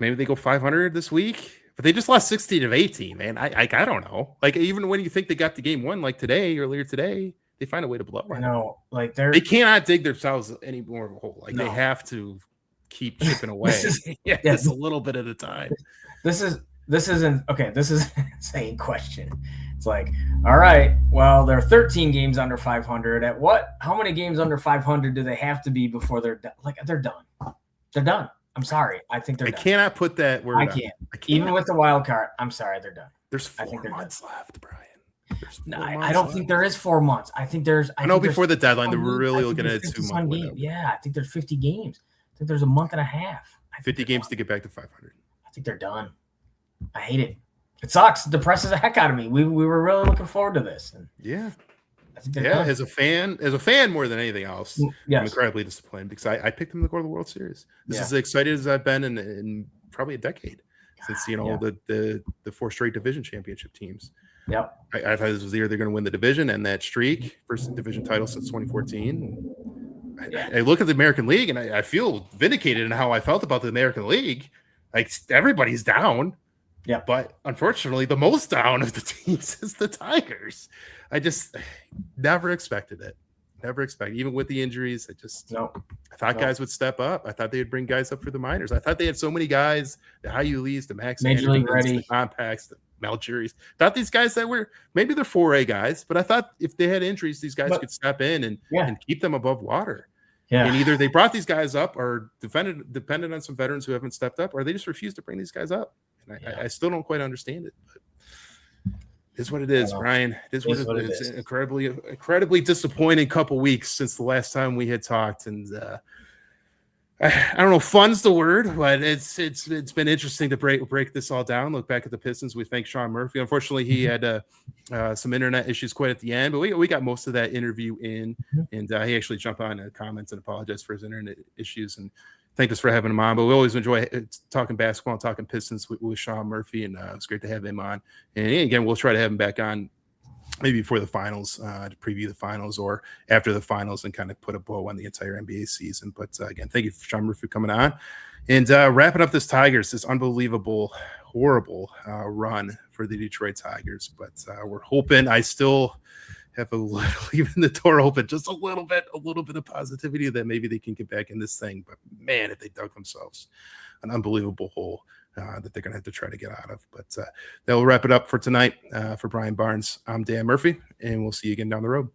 maybe they go 500 this week, but they just lost 16 of 18, man. I don't know. Like even when you think they got the game won, like earlier today, they find a way to blow it. I know, like they cannot dig themselves any more of a hole. Like they have to keep chipping away. Just a little bit at a time. This is an insane question. It's like, all right, well, they're 13 games under 500. How many games under 500 do they have to be before they're done? Like they're done. They're done. I'm sorry. I think they're done. I cannot put that word. I can't. Even with the wild card, I'm sorry, they're done. There's 4 months left, Brian. No, I don't think there is 4 months. I think there's. I know before the deadline, they're really looking at a 2 month window. Yeah, I think there's 50 games. I think there's a month and a half. 50 games to get back to 500. I think they're done. I hate it. It sucks. It depresses the heck out of me. We were really looking forward to this. And I think they're done. As a fan more than anything else, I'm incredibly disappointed because I picked them to go to the World Series. This is as excited as I've been in probably a decade since the 4 straight division championship teams. Yep. I thought this was the year they're going to win the division and that streak, first division title since 2014. I look at the American League and I feel vindicated in how I felt about the American League. Like everybody's down. Yeah. But unfortunately, the most down of the teams is the Tigers. I just never expected it. Never expected, even with the injuries. I thought guys would step up. I thought they'd bring guys up for the minors. I thought they had so many guys, the Hayulis, the Max Major League Andersons, ready, the Compacts, the Maljuris. Thought these guys that were maybe they're 4A guys, but I thought if they had injuries, these guys could step in and keep them above water. Yeah. And either they brought these guys up or depended on some veterans who haven't stepped up, or they just refused to bring these guys up. And I still don't quite understand it. But it is what it is, Brian. It is what it is. Incredibly disappointing couple weeks since the last time we had talked. And I don't know, fun's the word, but it's been interesting to break this all down. Look back at the Pistons. We thank Sean Murphy. Unfortunately, he had some internet issues quite at the end, but we got most of that interview in, and he actually jumped on and comments and apologized for his internet issues and thanked us for having him on. But we always enjoy talking basketball and talking Pistons with Sean Murphy, and it's great to have him on. And again, we'll try to have him back on maybe before the finals to preview the finals or after the finals and kind of put a bow on the entire NBA season. But again, thank you for Sean Murphy for coming on and wrapping up this unbelievable, horrible run for the Detroit Tigers. But we're hoping I still have leaving the door open just a little bit of positivity that maybe they can get back in this thing. But man, if they dug themselves an unbelievable hole that they're going to have to try to get out of. But that will wrap it up for tonight. For Brian Barnes, I'm Dan Murphy, and we'll see you again down the road.